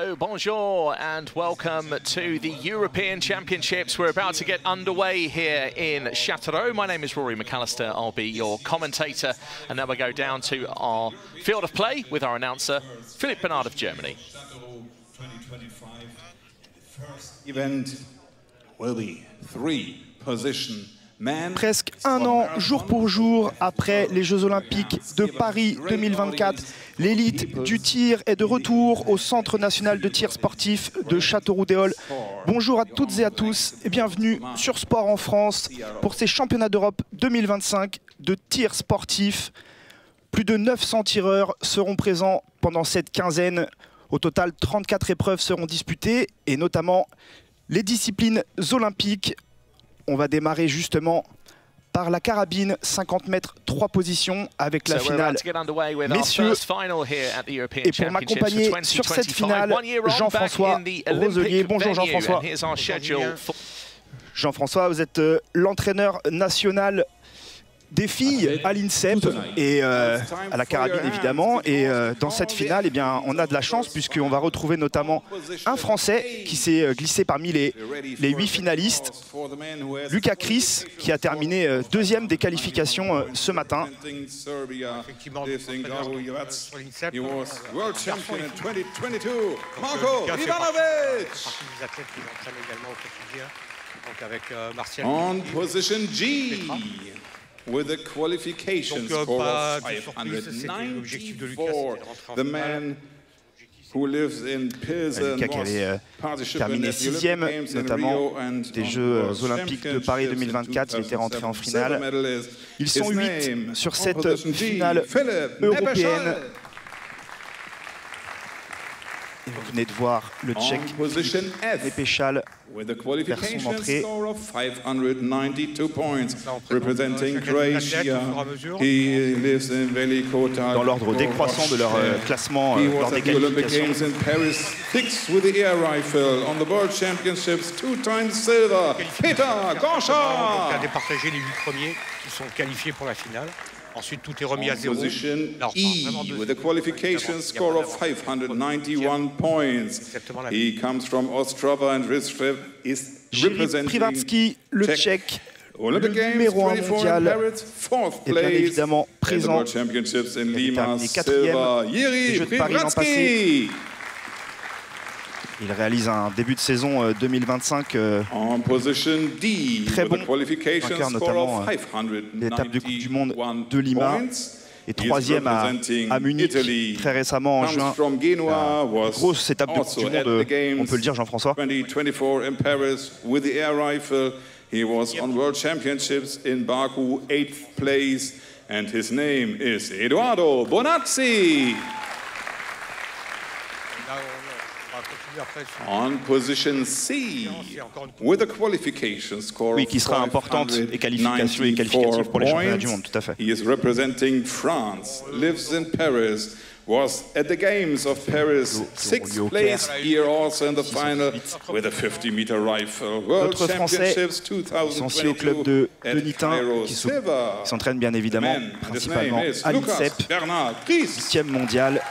Hello, bonjour, and welcome to the European Championships. We're about to get underway here in Châteauroux. My name is Rory McAllister. I'll be your commentator. And now we go down to our field of play with our announcer, Philipp Bernard of Germany. First event will be three-position. Presque un an, jour pour jour, après les Jeux Olympiques de Paris 2024, l'élite du tir est de retour au Centre national de tir sportif de Châteauroux-Déole. Bonjour à toutes et à tous et bienvenue sur Sport en France pour ces championnats d'Europe 2025 de tir sportif. Plus de 900 tireurs seront présents pendant cette quinzaine. Au total, 34 épreuves seront disputées et notamment les disciplines olympiques. On va démarrer justement par la carabine, 50 mètres, 3 positions avec la finale. Messieurs, et pour m'accompagner sur cette finale, Jean-François Roselier. Bonjour Jean-François. Jean-François, vous êtes l'entraîneur national des filles à l'INSEP et à la carabine évidemment. Et dans cette finale, eh bien, on a de la chance puisqu'on va retrouver notamment un Français qui s'est glissé parmi les 8 finalistes, Lucas Chris, qui a terminé deuxième des qualifications ce matin. Effectivement, sur l'INSEP, Marco Ivanovic, des athlètes qui entraînent également au quotidien, donc avec Martial. On position G. With a qualification score of 594, the man who lives in Pilsen Lucas qui avait terminé 6e, notamment des Jeux Olympiques de Paris 2024. Il était rentré en finale. Ils sont 8 sur cette finale européenne. Et vous venez de voir le Tchèque Nepešal faire son entrée. Dans l'ordre décroissant de leur classement lors des qualifications. Donc à départager les 8 premiers qui sont qualifiés pour la finale. Ensuite, tout est remis à zéro. Alors, with a qualification score of 591 points. He comes from Ostrava and is representing Privatsky, le Tchèque, le numéro 1 mondial, est bien évidemment présent. Il a terminé 4e des Jeux de Paris l'an passé. Il réalise un début de saison 2025 très bon, vainqueur notamment l'étape de Coupe du Monde de Lima et 3e à Munich très récemment en juin. La grosse étape de Coupe du Monde, on peut le dire Jean-François. He was on World Championships in Baku, 8th place, and his name is Edoardo Bonazzi. On position C, with a qualification score oui, qui sera importante et qualificative pour les championnats du monde, tout à fait. He is representing France, lives in Paris, was at the Games of Paris, 6th place here also in the final with a 50-meter rifle. World Championships 2022 sont au club de Nitin, qui s'entraîne bien évidemment, principalement à l'INSEP, 8e mondial.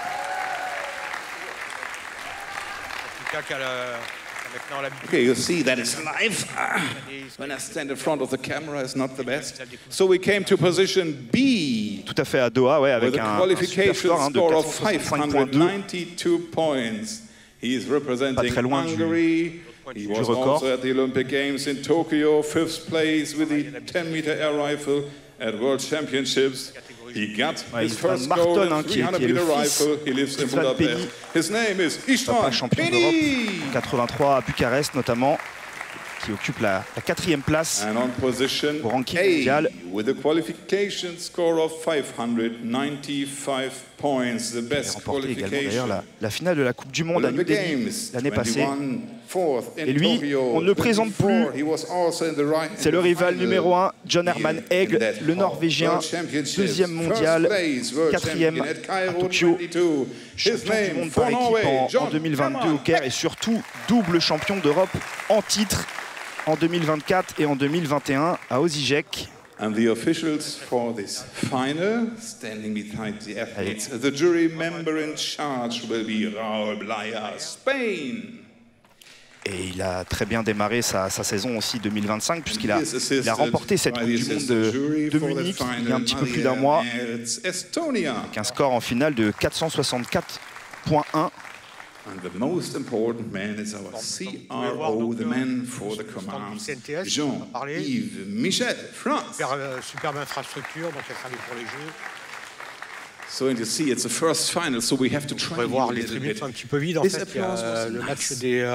Okay, you see that is live. When I stand in front of the camera, it's not the best. So we came to position B. Tout à fait à Doha, ouais, avec un super score de 465.2 points. He is representing Hungary. He was also at the Olympic Games in Tokyo, 5th place with the 10-meter air rifle at World Championships. He got his first goal in 300-meter rifle. He lives in Budapest. His name is István Penny. 83 à Bucarest notamment, qui occupe la 4e place au ranking mondial. With a qualification score of 595 points, the best qualification. La finale de la Coupe du Monde à New Delhi l'année passée. Et lui, on ne le présente plus. C'est le rival numéro 1, John Herman Egg, le Norvégien, 2e mondial, 4e à Tokyo, champion du monde par équipe en 2022 au Caire et surtout double champion d'Europe en titre en 2024 et en 2021 à Osijek. And the officials for this final, standing behind the athletes, the jury member in charge will be Raúl Blaya, Spain. Et il a très bien démarré sa saison aussi 2025 puisqu'il a remporté cette Coupe du Monde de Munich il y a un petit peu plus d'un mois avec un score en finale de 464.1. And the most important man is our CRO, the man for the command, Jean-Yves Michel, France. Superbe infrastructure, donc elle sera pour les Jeux. So and you see, it's the first final, so we have to try. On va voir les tribunes sont un petit peu vides. En fait, il y a le match des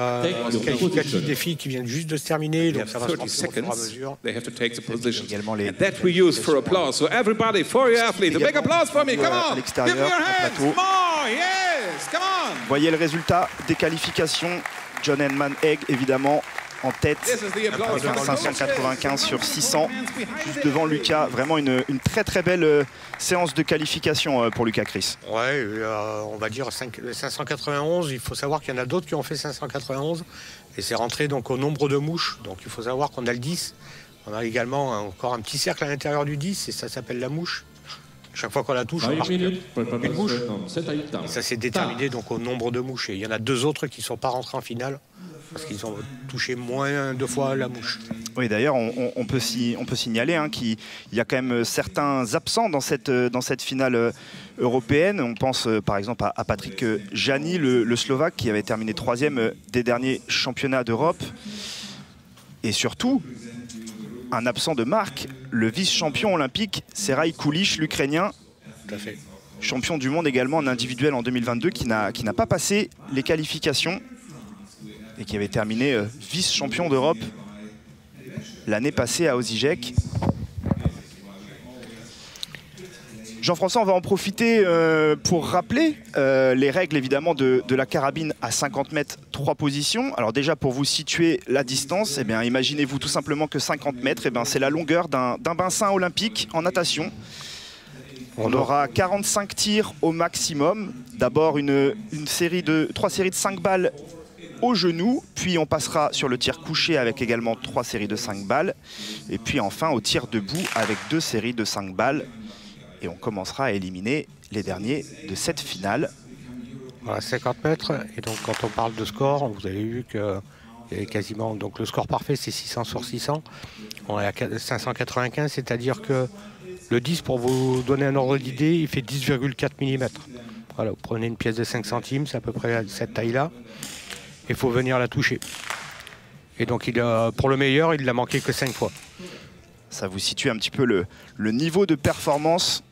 qualificatifs des filles qui viennent juste de se terminer, donc ça va se passer au fur et à mesure. They have to take the position. And that we use for applause. So everybody, for your athlete, a big applause for me. Come on, give me your hands. More, yes, come on. Voyez le résultat des qualifications. John Herman Egg, évidemment, en tête, avec 595 sur 600, juste devant Lucas. Vraiment une très belle séance de qualification pour Lucas Chris. Ouais, on va dire 591. Il faut savoir qu'il y en a d'autres qui ont fait 591. Et c'est rentré donc au nombre de mouches. Donc il faut savoir qu'on a le 10. On a également encore un petit cercle à l'intérieur du 10 et ça s'appelle la mouche. Chaque fois qu'on la touche, on marque une mouche. Et ça s'est déterminé donc au nombre de mouches. Et il y en a 2 autres qui ne sont pas rentrés en finale parce qu'ils ont touché moins de fois la mouche. Oui, d'ailleurs, on peut signaler qu'il y a quand même certains absents dans cette finale européenne. On pense par exemple à Patrick Jani, le Slovaque, qui avait terminé 3e des derniers championnats d'Europe. Et surtout, un absent de marque, le vice-champion olympique, Serhii Kulich, l'Ukrainien. Tout à fait. Champion du monde également en individuel en 2022, qui n'a pas passé les qualifications et qui avait terminé vice-champion d'Europe l'année passée à Osijek. Jean-François, on va en profiter pour rappeler les règles évidemment de la carabine à 50 mètres, 3 positions. Alors déjà pour vous situer la distance, eh bien, imaginez-vous tout simplement que 50 mètres, eh bien, c'est la longueur d'un bassin olympique en natation. On aura 45 tirs au maximum. D'abord trois séries de 5 balles au genou, puis on passera sur le tir couché avec également 3 séries de 5 balles. Et puis enfin au tir debout avec 2 séries de 5 balles. Et on commencera à éliminer les derniers de cette finale. Voilà, 50 mètres. Et donc quand on parle de score, vous avez vu que il y avait quasiment, donc le score parfait c'est 600 sur 600. On est à 595, c'est-à-dire que le 10, pour vous donner un ordre d'idée, il fait 10,4 mm. Voilà, vous prenez une pièce de 5 centimes, c'est à peu près cette taille-là. Il faut venir la toucher. Et donc pour le meilleur, il l'a manqué que 5 fois. Ça vous situe un petit peu le niveau de performance.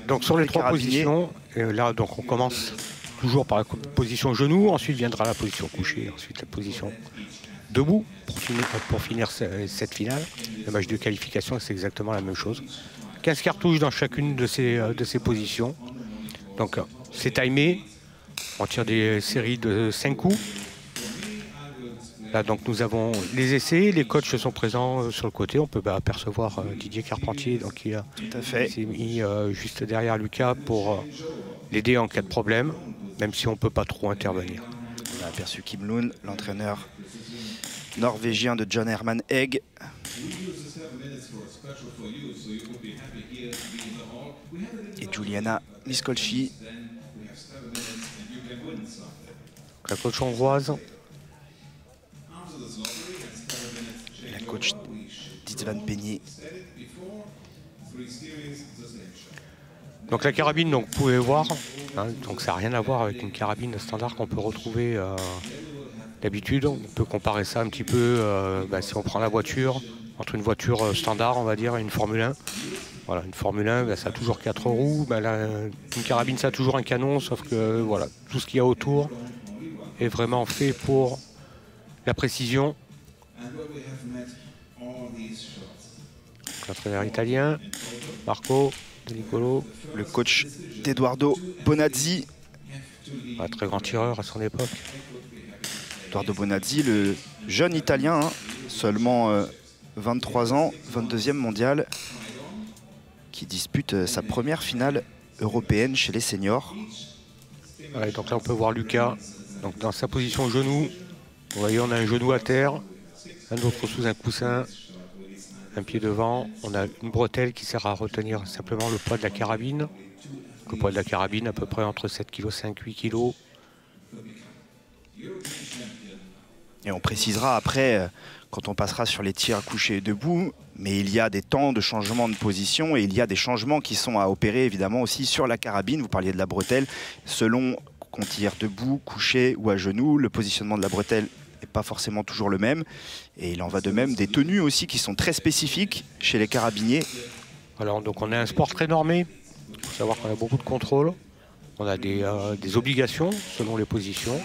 Donc sur les 3 positions, et là donc on commence toujours par la position genou, ensuite viendra la position couchée, ensuite la position debout pour finir cette finale. Le match de qualification, c'est exactement la même chose. 15 cartouches dans chacune de ces positions. Donc c'est timé, on tire des séries de 5 coups. Là, donc nous avons les essais, les coachs sont présents sur le côté. On peut apercevoir Didier Carpentier donc, qui s'est mis juste derrière Lucas pour l'aider en cas de problème, même si on ne peut pas trop intervenir. On a aperçu Kim Lund, l'entraîneur norvégien de John Herman Egg. Et Juliana Miskolci. La coach hongroise. La coach Ditzvan Peigné. Donc la carabine, donc, vous pouvez voir, hein, donc ça n'a rien à voir avec une carabine standard qu'on peut retrouver d'habitude. On peut comparer ça un petit peu si on prend la voiture, entre une voiture standard, on va dire, et une Formule 1. Voilà, une Formule 1, ça a toujours 4 roues. Une carabine, ça a toujours un canon, sauf que voilà, tout ce qu'il y a autour est vraiment fait pour la précision. L'entraîneur italien, Marco De Nicolo. Le coach d'Edoardo Bonazzi. Un très grand tireur à son époque. Edoardo Bonazzi, le jeune italien, hein, seulement 23 ans, 22e mondial, qui dispute sa première finale européenne chez les seniors. Ouais, donc là on peut voir Lucas donc dans sa position genou. Vous voyez, on a un genou à terre, un autre sous un coussin. un pied devant. On a une bretelle qui sert à retenir simplement le poids de la carabine. Le poids de la carabine à peu près entre 7,5 kg, 8 kg. Et on précisera après, quand on passera sur les tirs couchés et debout, mais il y a des temps de changement de position et il y a des changements qui sont à opérer évidemment aussi sur la carabine. Vous parliez de la bretelle. Selon qu'on tire debout, couché ou à genoux, le positionnement de la bretelle n'est pas forcément toujours le même. Et il en va de même des tenues aussi qui sont très spécifiques chez les carabiniers. Alors donc on a un sport très normé. Il faut savoir qu'on a beaucoup de contrôle. On a des obligations selon les positions.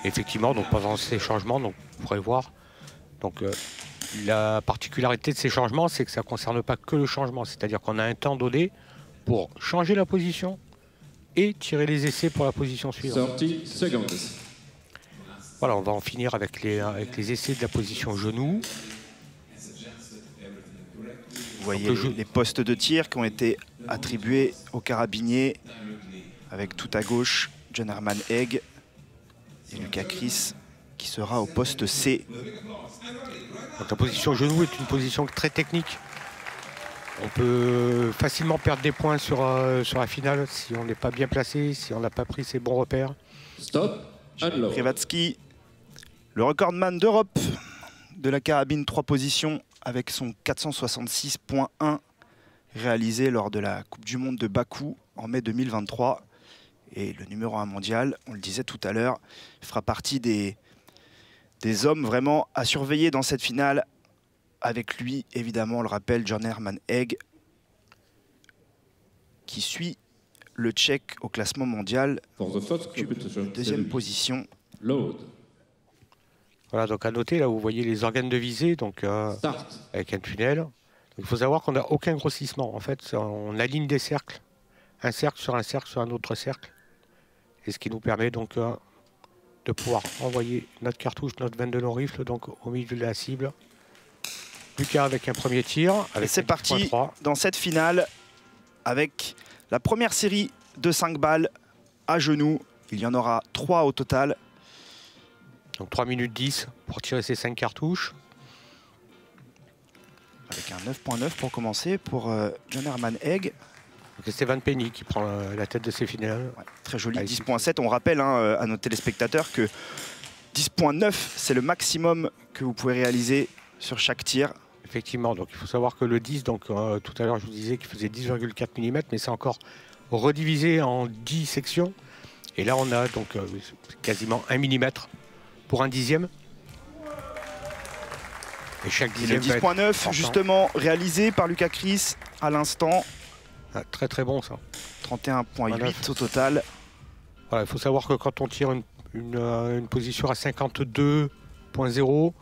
Effectivement, donc pendant ces changements, donc, vous pourrez voir. Donc, la particularité de ces changements, c'est que ça ne concerne pas que le changement. C'est-à-dire qu'on a un temps donné pour changer la position et tirer les essais pour la position suivante. 30 secondes. Voilà, on va en finir avec les essais de la position genou. Vous voyez les postes de tir qui ont été attribués aux carabiniers avec tout à gauche John Herman Egg et Lucas Chris qui sera au poste C. Donc la position genou est une position très technique. On peut facilement perdre des points sur la finale si on n'est pas bien placé, si on n'a pas pris ses bons repères. Stop. Privatsky, le recordman d'Europe de la carabine 3 positions avec son 466.1 réalisé lors de la Coupe du Monde de Bakou en mai 2023. Et le numéro 1 mondial, on le disait tout à l'heure, fera partie des hommes vraiment à surveiller dans cette finale. Avec lui, évidemment, on le rappelle, John Herman Egg, qui suit le Tchèque au classement mondial, deuxième position. Voilà, donc à noter, là vous voyez les organes de visée, donc avec un tunnel. Il faut savoir qu'on n'a aucun grossissement. En fait, on aligne des cercles, un cercle sur un autre cercle. Et ce qui nous permet donc de pouvoir envoyer notre cartouche, notre 22 long rifle, donc au milieu de la cible. Lucas avec un premier tir. Et c'est parti dans cette finale avec la première série de 5 balles à genoux. Il y en aura 3 au total. Donc 3 minutes 10 pour tirer ces 5 cartouches. Avec un 9.9 pour commencer pour John Herman Egg. C'est Stéphane Penny qui prend la tête de ces finales. Ouais, très joli, 10.7. On rappelle à nos téléspectateurs que 10.9, c'est le maximum que vous pouvez réaliser sur chaque tir. Effectivement, donc il faut savoir que le 10, donc tout à l'heure je vous disais qu'il faisait 10,4 mm, mais c'est encore redivisé en 10 sections. Et là on a donc quasiment 1 mm pour un dixième. Et chaque dixième. Le 10.9 justement réalisé par Lucas Chris à l'instant. Ah, très très bon ça. 31.8 au total. Voilà, il faut savoir que quand on tire une position à 52.0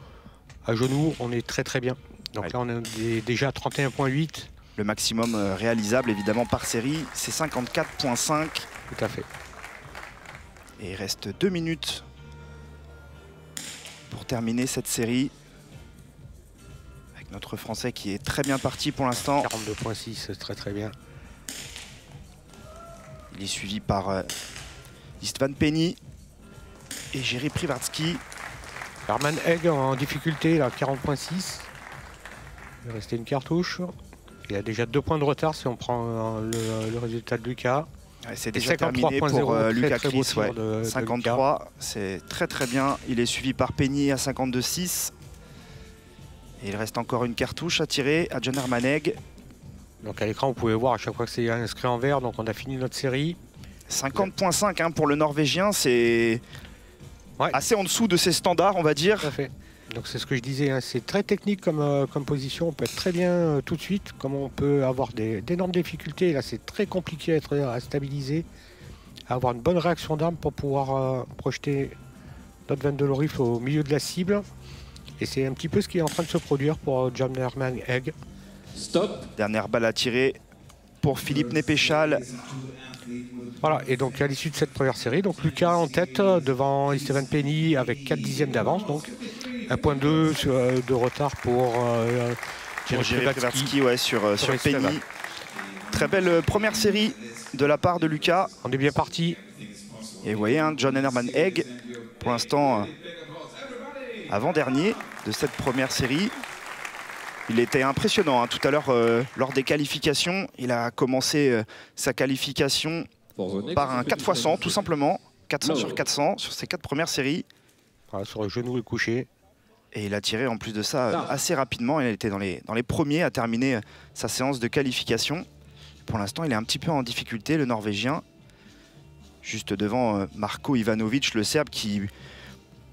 à genoux, on est très très bien. Donc là on est déjà à 31.8. Le maximum réalisable évidemment par série, c'est 54.5. Tout à fait. Et il reste 2 minutes pour terminer cette série. Avec notre Français qui est très bien parti pour l'instant. 42.6, c'est très très bien. Il est suivi par Istvan Penny et Jerry Privatsky. Herman Egg en difficulté, là, 40.6. Il restait une cartouche. Il a déjà 2 points de retard si on prend le résultat de Lucas. Ouais, c'est déjà terminé pour Lucas Chris. Ouais. 53, c'est très très bien. Il est suivi par Penny à 52.6. Et il reste encore une cartouche à tirer à John Herman Egg. Donc à l'écran, vous pouvez voir à chaque fois que c'est inscrit en vert. Donc on a fini notre série. 50.5 hein, pour le Norvégien, c'est assez en dessous de ses standards, on va dire. Tout à fait. Donc c'est ce que je disais, hein, c'est très technique comme position. On peut être très bien tout de suite, comme on peut avoir d'énormes difficultés. Là, c'est très compliqué à stabiliser, à avoir une bonne réaction d'arme pour pouvoir projeter notre 22 long rifle au milieu de la cible. Et c'est un petit peu ce qui est en train de se produire pour John Herman Egg. Stop. Dernière balle à tirer pour Philippe Nepéchal. Voilà, et donc à l'issue de cette première série, donc Lucas en tête devant Istvan Penny avec 4 dixièmes d'avance, donc 1.2 de retard pour Jerry Privatsky sur Penny. Très belle première série de la part de Lucas. On est bien parti. Et vous voyez, hein, John Herman Egg, pour l'instant avant-dernier de cette première série. Il était impressionnant hein, tout à l'heure lors des qualifications. Il a commencé sa qualification par un 4x100 tout simplement. 400 sur 400 sur ses 4 premières séries. Voilà, sur le genou et couché. Et il a tiré en plus de ça assez rapidement. Il était dans les premiers à terminer sa séance de qualification. Pour l'instant, il est un petit peu en difficulté, le Norvégien. Juste devant Marko Ivanovic, le Serbe, qui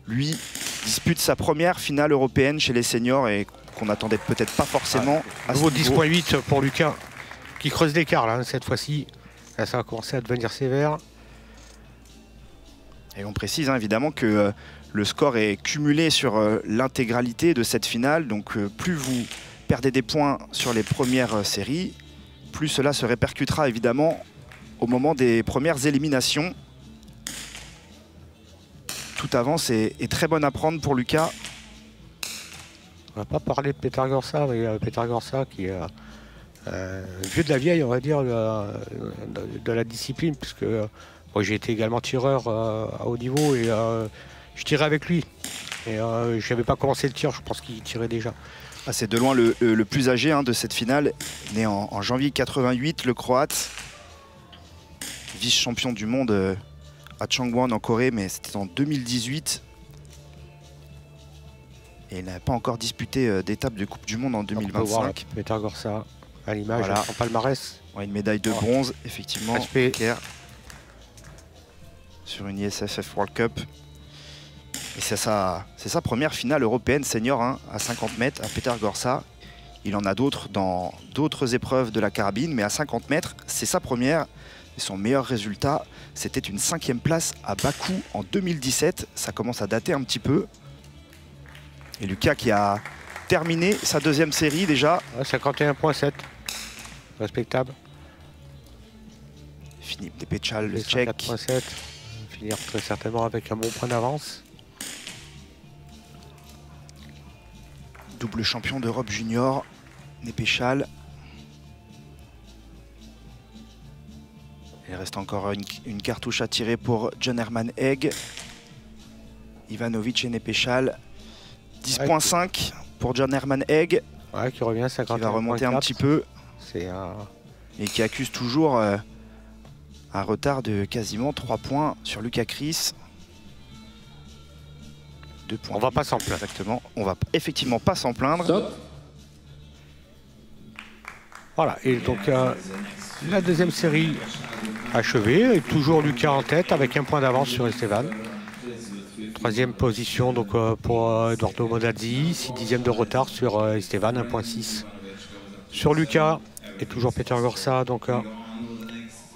lui dispute sa première finale européenne chez les seniors et qu'on n'attendait peut-être pas forcément. À nouveau 10.8 pour Lucas, qui creuse l'écart là, cette fois-ci. Là, ça va commencer à devenir sévère. Et on précise hein, évidemment que le score est cumulé sur l'intégralité de cette finale. Donc plus vous perdez des points sur les premières séries, plus cela se répercutera évidemment au moment des premières éliminations. Toute avance est très bonne à prendre pour Lucas. On va pas parler de Peter Gorsa, mais Peter Gorsa qui est vieux de la vieille, on va dire, de la discipline, puisque moi j'ai été également tireur à haut niveau et je tirais avec lui. Et je n'avais pas commencé le tir, je pense qu'il tirait déjà. Ah, c'est de loin le plus âgé hein, de cette finale, né en janvier 88, le Croate, vice-champion du monde à Changwon en Corée, mais c'était en 2018. Et il n'a pas encore disputé d'étape de Coupe du Monde en 2025. On peut voir Peter Gorsa à l'image, voilà. En palmarès. Ouais, une médaille de bronze, effectivement, sur une ISFF World Cup. Et c'est sa première finale européenne senior hein, à 50 mètres à Peter Gorsa. Il en a d'autres dans d'autres épreuves de la carabine, mais à 50 mètres, c'est sa première. Et son meilleur résultat, c'était une 5e place à Bakou en 2017. Ça commence à dater un petit peu. Et Lucas qui a terminé sa 2e série déjà. 51.7, respectable. Philippe Depechal, le Tchèque. 4.7, finir très certainement avec un bon point d'avance. Double champion d'Europe junior, Nepechal. Il reste encore une cartouche à tirer pour John Herman Egg. Ivanovic et Nepechal. 10.5 pour John Herman Egg. Ouais, qui revient à 50. Qui va remonter un petit peu. Et qui accuse toujours un retard de quasiment 3 points sur Lucas Chris. 2 points. On va pas s'en plaindre. Exactement. On va effectivement pas s'en plaindre. Stop. Voilà. Et donc la 2e série achevée. Et toujours Lucas en tête avec un point d'avance sur Esteban. 3e position donc, pour Eduardo Monazzi. 6/10 de retard sur Esteban. 1.6 sur Lucas. Et toujours Peter Gorsa donc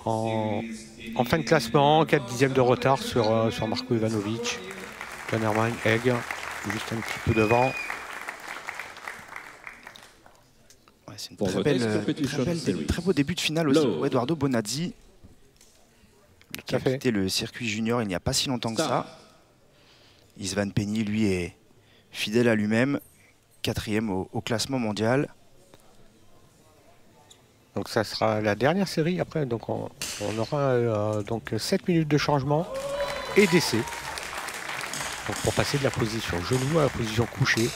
en fin de classement. 4/10 de retard sur Marko Ivanovic. John Herman Egg, juste un petit peu devant. Ouais, c'est une très beau début de finale aussi pour Eduardo Bonazzi, qui a quitté le circuit junior il n'y a pas si longtemps que ça. Isvan Penny, lui, est fidèle à lui-même, 4e au classement mondial. Donc ça sera la dernière série après, donc on aura donc 7 minutes de changement et d'essai. Donc pour passer de la position genou à la position couchée.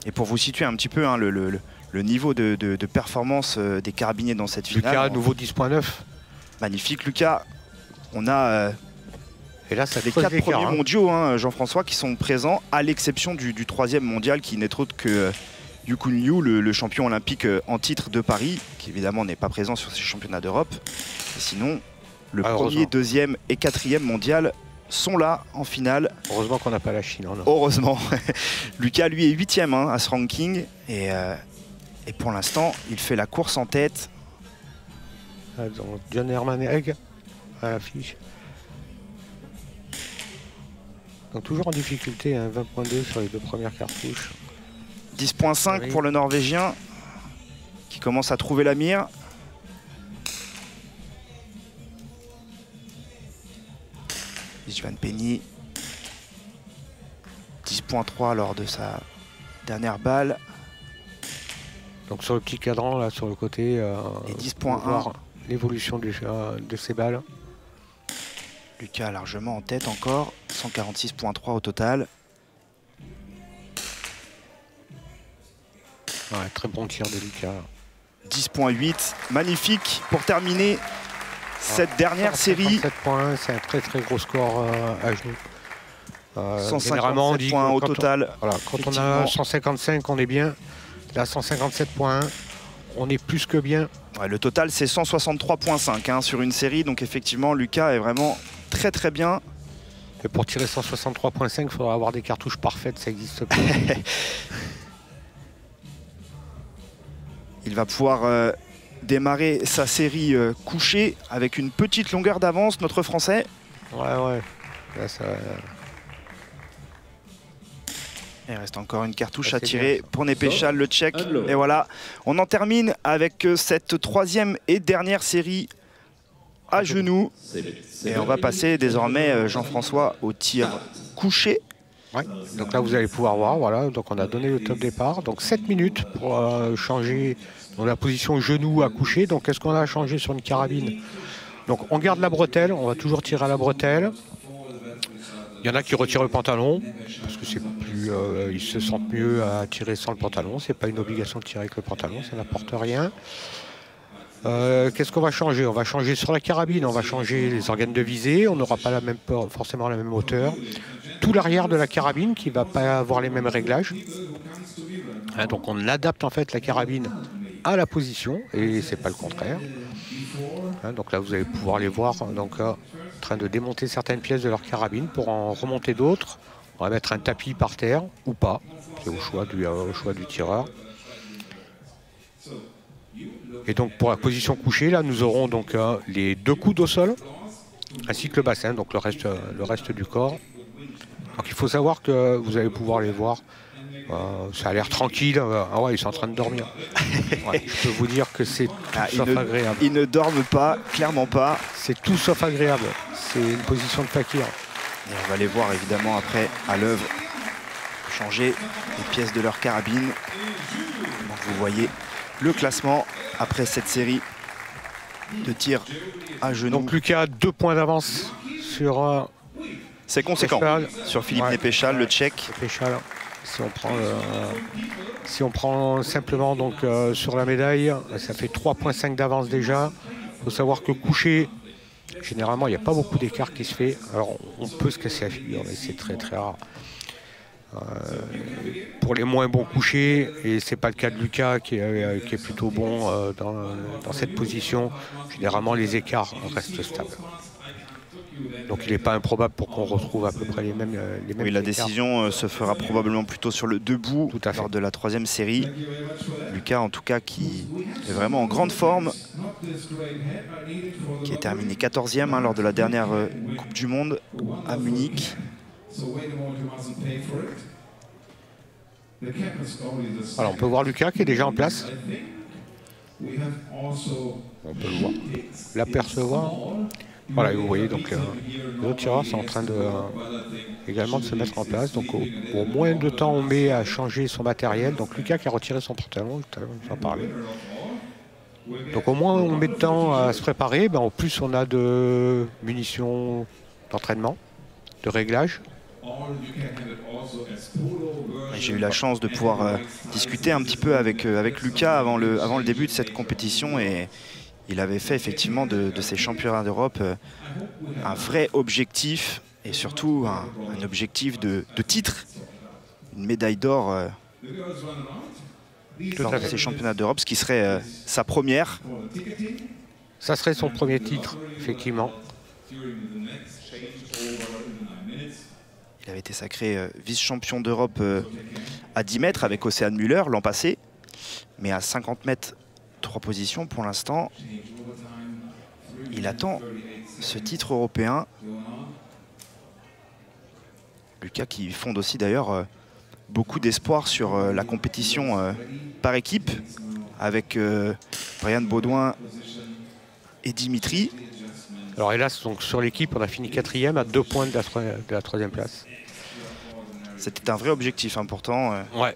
Et pour vous situer un petit peu hein, le niveau de performance des carabiniers dans cette finale. Lucas, nouveau 10.9. Magnifique, Lucas. On a et là, ça les 4 premiers mondiaux, hein, Jean-François, qui sont présents, à l'exception du 3e mondial, qui n'est autre que Yukun Liu, le champion olympique en titre de Paris, qui évidemment n'est pas présent sur ces championnats d'Europe. Et sinon, le 1er, 2e et 4e mondial sont là en finale. Heureusement qu'on n'a pas la Chine. Non. Heureusement. Lucas, lui, est 8e hein, à ce ranking. Et pour l'instant, il fait la course en tête. Donc, John Herman Egg à l'affiche. Donc toujours en difficulté, hein, 20.2 sur les 2 premières cartouches. 10.5 pour le Norvégien, qui commence à trouver la mire. Isvan Penny, 10.3 lors de sa dernière balle. Donc sur le petit cadran, là, sur le côté, et 10.1. L'évolution de ces balles. Lucas largement en tête encore, 146.3 au total. Ouais, très bon tir de Lucas. 10.8, magnifique pour terminer cette dernière série. 7 points, c'est un très très gros score à genoux. 157 points au total. Voilà, quand on a 155, on est bien. Là, 157 points, on est plus que bien. Ouais, le total, c'est 163.5 hein, sur une série. Donc effectivement, Lucas est vraiment très très bien. Et pour tirer 163.5, il faudra avoir des cartouches parfaites, ça n'existe pas. Il va pouvoir démarrer sa série couchée avec une petite longueur d'avance, notre Français. Ouais. Là, ça... Il reste encore une cartouche à tirer pour Nepechal, le Tchèque. Et voilà, on en termine avec cette troisième et dernière série à genoux. Et on va passer désormais, Jean-François, au tir couché. Ouais. Donc là, vous allez pouvoir voir, voilà, donc on a donné le top départ. Donc 7 minutes pour changer dans la position genou à coucher. Donc qu'est-ce qu'on a changé sur une carabine? Donc on garde la bretelle, on va toujours tirer à la bretelle. Il y en a qui retirent le pantalon, parce que c'est plus, ils se sentent mieux à tirer sans le pantalon. C'est pas une obligation de tirer avec le pantalon, ça n'apporte rien. Qu'est-ce qu'on va changer? On va changer sur la carabine, on va changer les organes de visée, on n'aura pas forcément la même hauteur. Tout l'arrière de la carabine qui ne va pas avoir les mêmes réglages. Hein, donc on adapte en fait la carabine à la position, et c'est pas le contraire. Hein, donc là vous allez pouvoir les voir donc, en train de démonter certaines pièces de leur carabine pour en remonter d'autres. On va mettre un tapis par terre ou pas, c'est au choix du tireur. Et donc pour la position couchée, là nous aurons donc les 2 coudes au sol, ainsi que le bassin, donc le reste du corps. Donc il faut savoir que vous allez pouvoir les voir. Ça a l'air tranquille. Ah ouais, ils sont en train de dormir. Ouais, je peux vous dire que c'est tout sauf agréable. Ils ne dorment pas, clairement pas. C'est tout sauf agréable. C'est une position de fakir. Et on va les voir évidemment après à l'œuvre changer les pièces de leur carabine. Donc vous voyez le classement après cette série de tirs à genoux. Donc Lucas a 2 points d'avance sur... c'est conséquent Nepechal. Sur Philippe Nepechal, le Tchèque. Nepechal. Si on prend simplement donc, sur la médaille, ça fait 3,5 d'avance déjà. Il faut savoir que couché, généralement, il n'y a pas beaucoup d'écart qui se fait. Alors, on peut se casser la figure, mais c'est très très rare. Pour les moins bons couchés, et c'est pas le cas de Lucas qui est plutôt bon dans cette position, généralement les écarts restent stables. Donc il n'est pas improbable pour qu'on retrouve à peu près les mêmes oui, la décision se fera probablement plutôt sur le debout lors de la troisième série. Lucas en tout cas qui est vraiment en grande forme, qui est terminé 14e hein, lors de la dernière Coupe du Monde à Munich. Alors on peut voir Lucas qui est déjà en place. On peut le voir, l'apercevoir. Voilà, vous voyez, donc les autres tireurs sont en train également de se mettre en place. Donc au moins de temps on met à changer son matériel. Donc Lucas qui a retiré son pantalon, je vais en parler. Donc au moins on met de temps à se préparer. Ben, en plus on a de munitions d'entraînement, de réglage. J'ai eu la chance de pouvoir discuter un petit peu avec Lucas avant le début de cette compétition et il avait fait effectivement de ces championnats d'Europe un vrai objectif et surtout un objectif de titre, une médaille d'or lors de ces championnats d'Europe, ce qui serait sa première. Ça serait son premier titre, effectivement. Il avait été sacré vice-champion d'Europe à 10 mètres avec Océane Müller l'an passé, mais à 50 mètres, 3 positions pour l'instant. Il attend ce titre européen. Lucas qui fonde aussi d'ailleurs beaucoup d'espoir sur la compétition par équipe avec Brian Baudouin et Dimitri. Alors hélas, donc, sur l'équipe, on a fini 4e à 2 points de la 3e place. C'était un vrai objectif important. Ouais.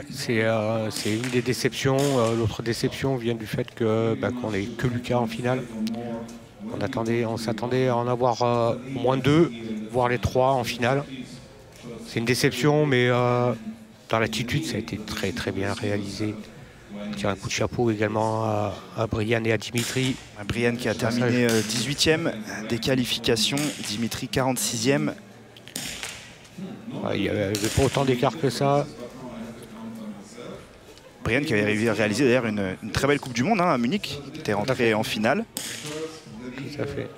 C'est une des déceptions. L'autre déception vient du fait qu'on n'ait que Lucas en finale. On s'attendait à en avoir au moins 2, voire les 3 en finale. C'est une déception, mais dans l'attitude, ça a été très très bien réalisé. On tire un coup de chapeau également à Brian et à Dimitri. Brian qui a terminé 18e des qualifications, Dimitri 46e. Il n'y avait pas autant d'écart que ça. Brian qui avait réalisé d'ailleurs une très belle Coupe du Monde à Munich, qui était rentré en finale. Tout à fait.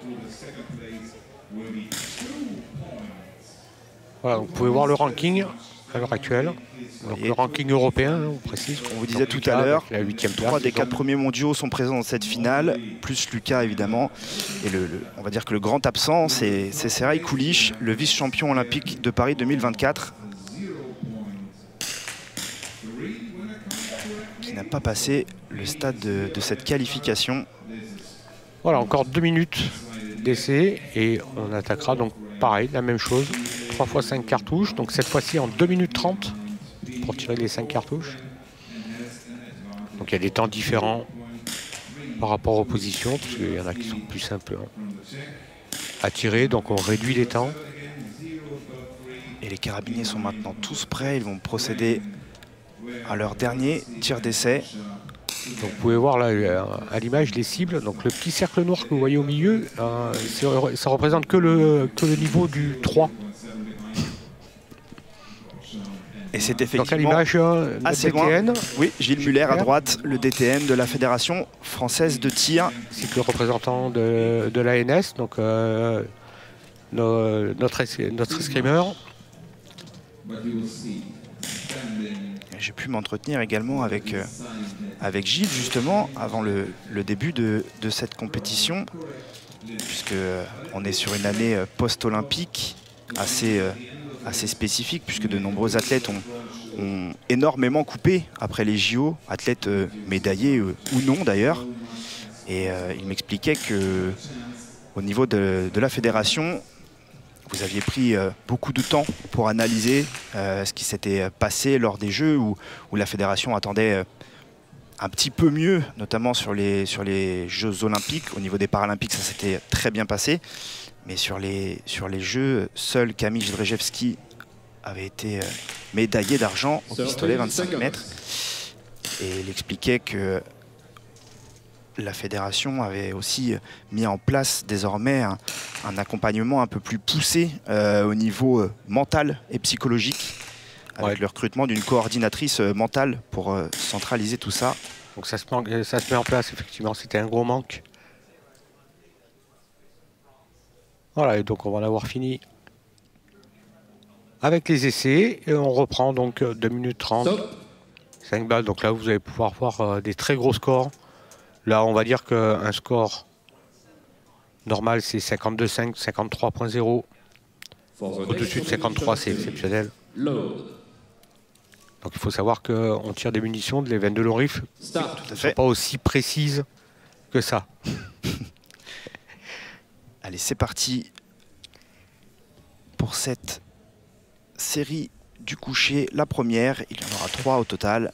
Voilà, vous pouvez voir le ranking à l'heure actuelle. Donc le ranking européen, on précise. On vous disait tout à l'heure, 3 des 4 premiers mondiaux sont présents dans cette finale, plus Lucas évidemment. Et on va dire que le grand absent, c'est Serhij Kulic, le vice-champion olympique de Paris 2024. Qui n'a pas passé le stade de cette qualification. Voilà, encore 2 minutes d'essai et on attaquera donc pareil, la même chose. 3 x 5 cartouches, donc cette fois-ci en 2 minutes 30 pour tirer les 5 cartouches. Donc il y a des temps différents par rapport aux positions, parce qu'il y en a qui sont plus simples à tirer, donc on réduit les temps. Et les carabiniers sont maintenant tous prêts, ils vont procéder à leur dernier tir d'essai. Donc vous pouvez voir là à l'image les cibles. Donc le petit cercle noir que vous voyez au milieu, ça représente que le niveau du 3. Et c'est effectivement assez loin. Oui, Gilles Muller à droite, le DTN de la Fédération française de tir. C'est le représentant de l'ANS, donc notre escrimeur. J'ai pu m'entretenir également avec Gilles justement avant le début de cette compétition, puisque on est sur une année post-olympique assez spécifique, puisque de nombreux athlètes ont énormément coupé après les JO, athlètes médaillés ou non d'ailleurs. Et il m'expliquait que au niveau de la fédération, vous aviez pris beaucoup de temps pour analyser ce qui s'était passé lors des Jeux où la fédération attendait un petit peu mieux, notamment sur les Jeux olympiques. Au niveau des paralympiques, ça s'était très bien passé. Mais sur les Jeux, seul Kamil Zdrzejewski avait été médaillé d'argent au pistolet 25 mètres. Et il expliquait que la fédération avait aussi mis en place désormais un accompagnement un peu plus poussé au niveau mental et psychologique, avec le recrutement d'une coordinatrice mentale pour centraliser tout ça. Donc ça se met en place, effectivement, c'était un gros manque. Voilà, et donc on va en avoir fini avec les essais et on reprend donc 2 minutes 30, 5 balles. Donc là vous allez pouvoir voir des très gros scores. Là on va dire qu'un score normal c'est 52,5, 53,0. Au-dessus de 53 c'est exceptionnel. Donc il faut savoir qu'on tire des munitions de l'Event de long rifle qui ne sont pas aussi précises que ça. Allez, c'est parti pour cette série du coucher. La première, il y en aura 3 au total.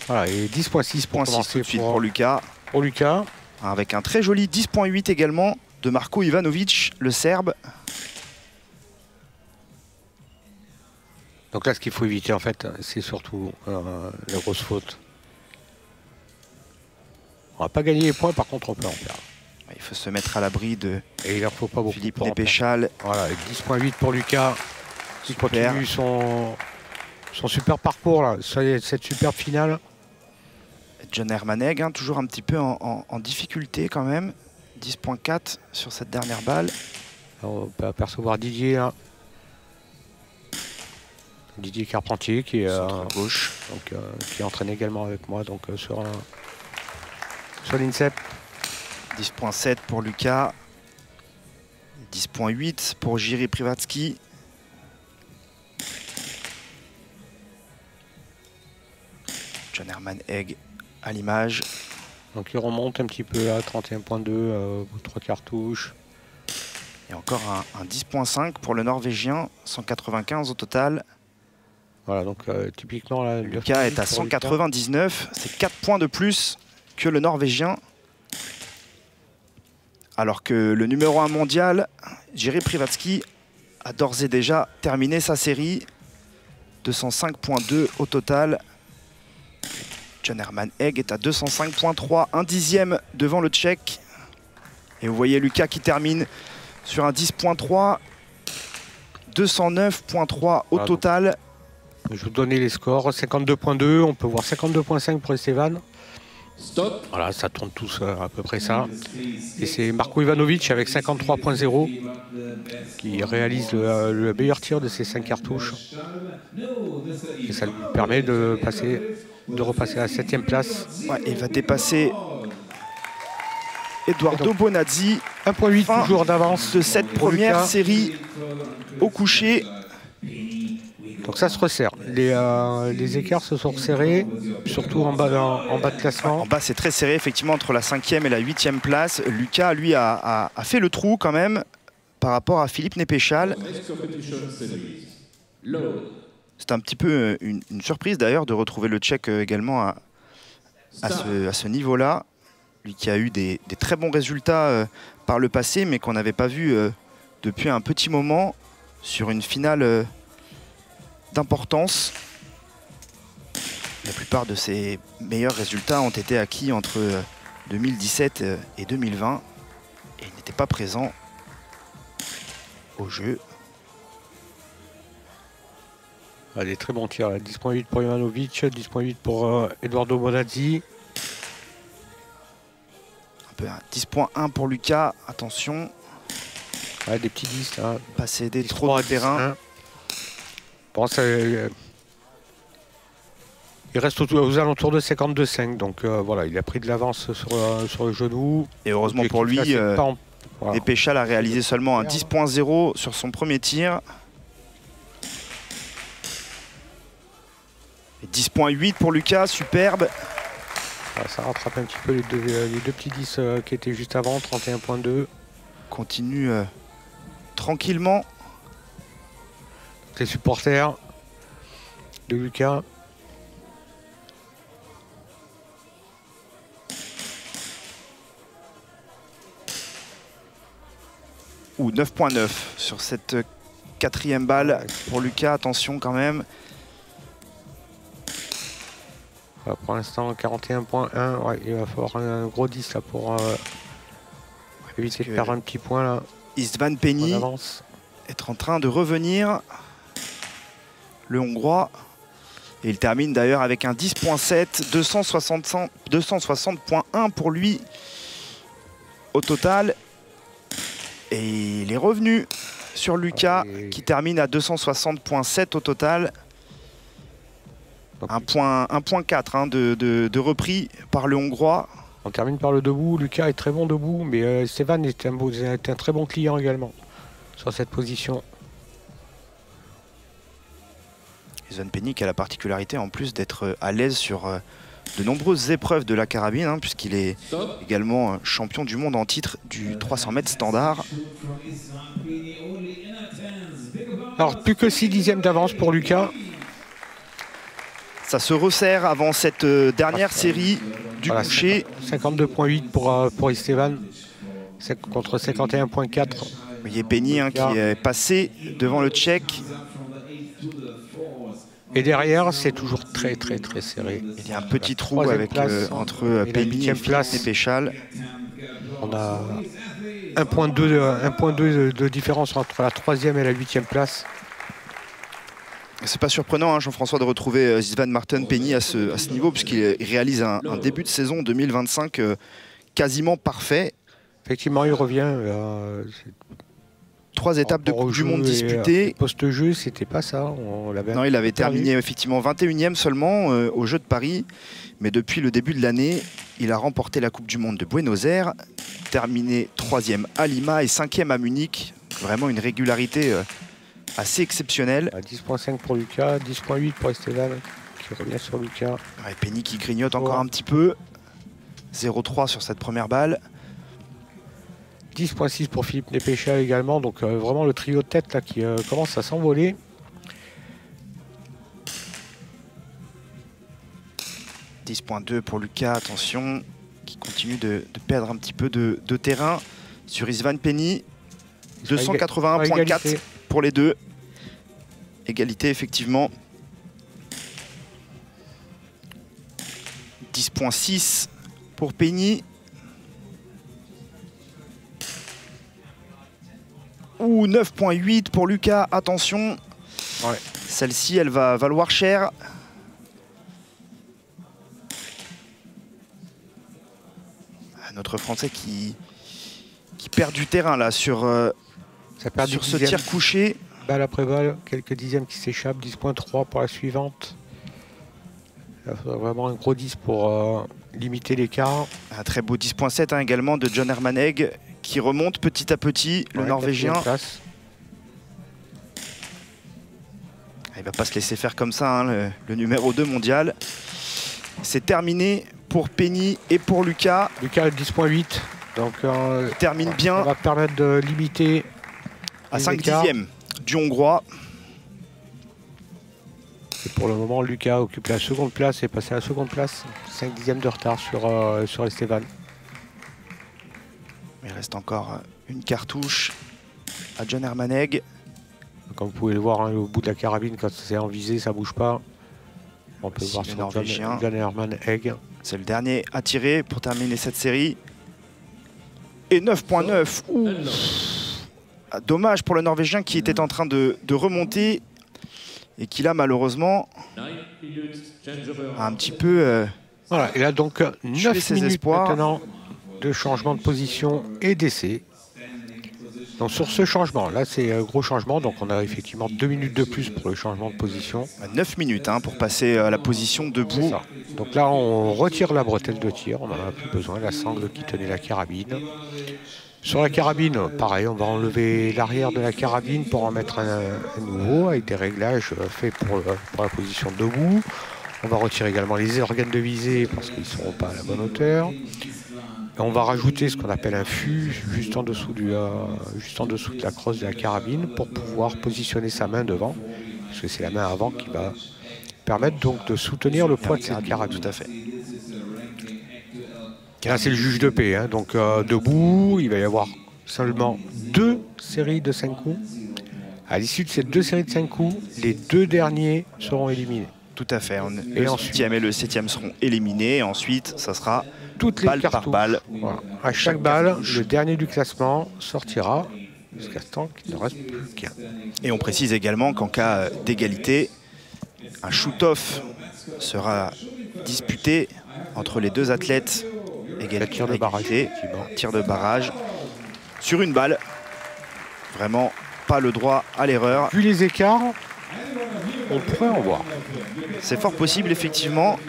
Voilà, et 10,6 pour commencer pour Lucas. Pour Lucas. Avec un très joli 10,8 également de Marko Ivanovic, le Serbe. Donc là, ce qu'il faut éviter, en fait, c'est surtout la grosse faute. On va pas gagner les points, par contre, on peut en perdre. Il faut se mettre à l'abri de et il leur faut pas beaucoup Philippe Despéchal. Voilà, 10,8 pour Lucas. Il continue son super parcours, là, cette superbe finale. John Hermanegg, hein, toujours un petit peu en difficulté quand même. 10,4 sur cette dernière balle. Alors, on peut apercevoir Didier, là. Didier Carpentier qui est à gauche, donc, qui entraîne également avec moi donc, sur l'INSEP. 10,7 pour Lucas, 10,8 pour Jiří Privatsky. John Hermanegg à l'image. Donc il remonte un petit peu à 31,2, 3 cartouches. Et encore un 10,5 pour le Norvégien, 195 au total. Voilà, donc typiquement là, Lucas est à 199, c'est 4 points de plus que le Norvégien. Alors que le numéro 1 mondial, Jiří Privatsky, a d'ores et déjà terminé sa série. 205,2 au total. John Herman Egg est à 205.3, un dixième devant le Tchèque. Et vous voyez Lucas qui termine sur un 10.3, 209.3 au total. Je vais vous donner les scores. 52.2, on peut voir 52.5 pour Esteban. Stop. Voilà, ça tourne tous à peu près ça. Et c'est Marko Ivanovic avec 53.0 qui réalise le meilleur tir de ces 5 cartouches. Et ça lui permet de repasser à la 7e place. Ouais, il va dépasser Edoardo Bonazzi. 1.8 toujours d'avance de cette première série au coucher. Donc ça se resserre. Les écarts se sont resserrés, surtout en bas de classement. En bas, c'est très serré, effectivement, entre la 5e et la 8e place. Lucas, lui, a fait le trou quand même par rapport à Philippe Nepechal. C'est un petit peu une surprise d'ailleurs de retrouver le Tchèque également à ce niveau-là. Lui qui a eu des très bons résultats par le passé, mais qu'on n'avait pas vu depuis un petit moment sur une finale d'importance. La plupart de ses meilleurs résultats ont été acquis entre 2017 et 2020 et il n'était pas présent au jeu. Des très bons tirs, 10.8 pour Ivanovic, 10.8 pour Edoardo Bonazzi. 10.1 pour Lucas, attention. Ouais, des petits 10 là. Passer des trop de terrain. Bon, il reste aux alentours de 52,5, donc voilà, il a pris de l'avance sur le genou. Et heureusement pour lui, Nepechal a réalisé seulement un 10.0 sur son premier tir. 10.8 pour Lucas, superbe. Voilà, ça rattrape un petit peu les deux petits 10 qui étaient juste avant, 31.2. Continue tranquillement. Les supporters de Lucas. Ou 9.9 sur cette 4e balle pour Lucas, attention quand même. Voilà, pour l'instant 41.1, ouais, il va falloir un gros 10 là pour éviter de perdre un petit point là. István Penny est en train de revenir, le Hongrois. Et il termine d'ailleurs avec un 10.7, 260.1 pour lui au total. Et il est revenu sur Lucas qui termine à 260.7 au total. 1.4 hein, de repris par le Hongrois. On termine par le debout. Lucas est très bon debout, mais Esteban est un très bon client également sur cette position. István Penny qui a la particularité en plus d'être à l'aise sur de nombreuses épreuves de la carabine, hein, puisqu'il est également champion du monde en titre du 300 mètres standard. Alors plus que 6 dixièmes d'avance pour Lucas. Ça se resserre avant cette dernière série du coucher. 52.8 pour Esteban contre 51.4. Vous voyez Penny hein, qui est passé devant le Tchèque. Et derrière, c'est toujours très serré. Il y a un petit trou avec, entre Penny et Nepechal. On a 1.2 de différence entre la 3e et la 8e place. C'est pas surprenant, hein, Jean-François, de retrouver István Martin Penny à ce niveau, puisqu'il réalise un début de saison 2025 quasiment parfait. Effectivement, il revient. 3 étapes de Coupe du Monde disputées. Post-jeu, c'était pas ça. Non, il avait terminé effectivement 21e seulement au Jeux de Paris. Mais depuis le début de l'année, il a remporté la Coupe du Monde de Buenos Aires, terminé 3e à Lima et 5e à Munich. Vraiment une régularité assez exceptionnelle. 10.5 pour Lucas, 10.8 pour Esteban, qui revient sur Lucas. Ouais, Penny qui grignote encore un petit peu. 0.3 sur cette première balle. 10.6 pour Philippe Nepechal également, donc vraiment le trio de tête là, qui commence à s'envoler. « 10.2 pour Lucas, attention, qui continue de perdre un petit peu de terrain sur István Penny. 281.4 pour les deux. Égalité effectivement. 10.6 pour Penny. Ou 9.8 pour Lucas, attention. Ouais. Celle-ci, elle va valoir cher. Notre Français qui perd du terrain là sur ce tir couché. Balle après balle, quelques dixièmes qui s'échappent, 10.3 pour la suivante. Il faudra vraiment un gros 10 pour limiter l'écart. Un très beau 10.7 hein, également de John Hermanegg qui remonte petit à petit, le Norvégien. Il ne va pas se laisser faire comme ça, hein, le numéro 2 mondial. C'est terminé pour Penny et pour Lucas. Lucas 10.8. Donc termine bien. Ça va permettre de limiter à 5 dixièmes du Hongrois. Et pour le moment, Lucas occupe la seconde place et passe à la seconde place. 5 dixièmes de retard sur Esteban. Il reste encore une cartouche à John Hermanegg. Comme vous pouvez le voir, hein, au bout de la carabine, quand c'est en visée, ça ne bouge pas. On peut voir sur John Hermanegg. C'est le dernier à tirer pour terminer cette série. Et 9.9. Dommage pour le Norvégien qui était en train de remonter et qui là malheureusement a un petit peu voilà, il a donc 9 minutes maintenant de changement de position et d'essai. Donc sur ce changement, là c'est un gros changement, donc on a effectivement 2 minutes de plus pour le changement de position. 9 minutes hein, pour passer à la position debout. Donc là on retire la bretelle de tir, on n'en a plus besoin, la sangle qui tenait la carabine. Sur la carabine, pareil, on va enlever l'arrière de la carabine pour en mettre un nouveau avec des réglages faits pour la position debout. On va retirer également les organes de visée parce qu'ils ne seront pas à la bonne hauteur. Et on va rajouter ce qu'on appelle un fût juste en dessous de la crosse de la carabine pour pouvoir positionner sa main devant, parce que c'est la main avant qui va permettre donc de soutenir le poids de cette carabine. Tout à fait. Là c'est le juge de paix, hein. Donc debout, il va y avoir seulement 2 séries de 5 coups. À l'issue de ces 2 séries de 5 coups, les 2 derniers seront éliminés. Tout à fait. Le 6e et le 7e seront éliminés. Et ensuite, ça sera toutes les balle par balle. Voilà. À chaque balle, le dernier du classement sortira jusqu'à ce temps qu'il ne reste plus qu'un. Et on précise également qu'en cas d'égalité, un shoot-off sera disputé entre les 2 athlètes. Tir de barrage. Tir de barrage sur une balle. Vraiment pas le droit à l'erreur. Vu les écarts, on pourrait en voir. C'est fort possible effectivement.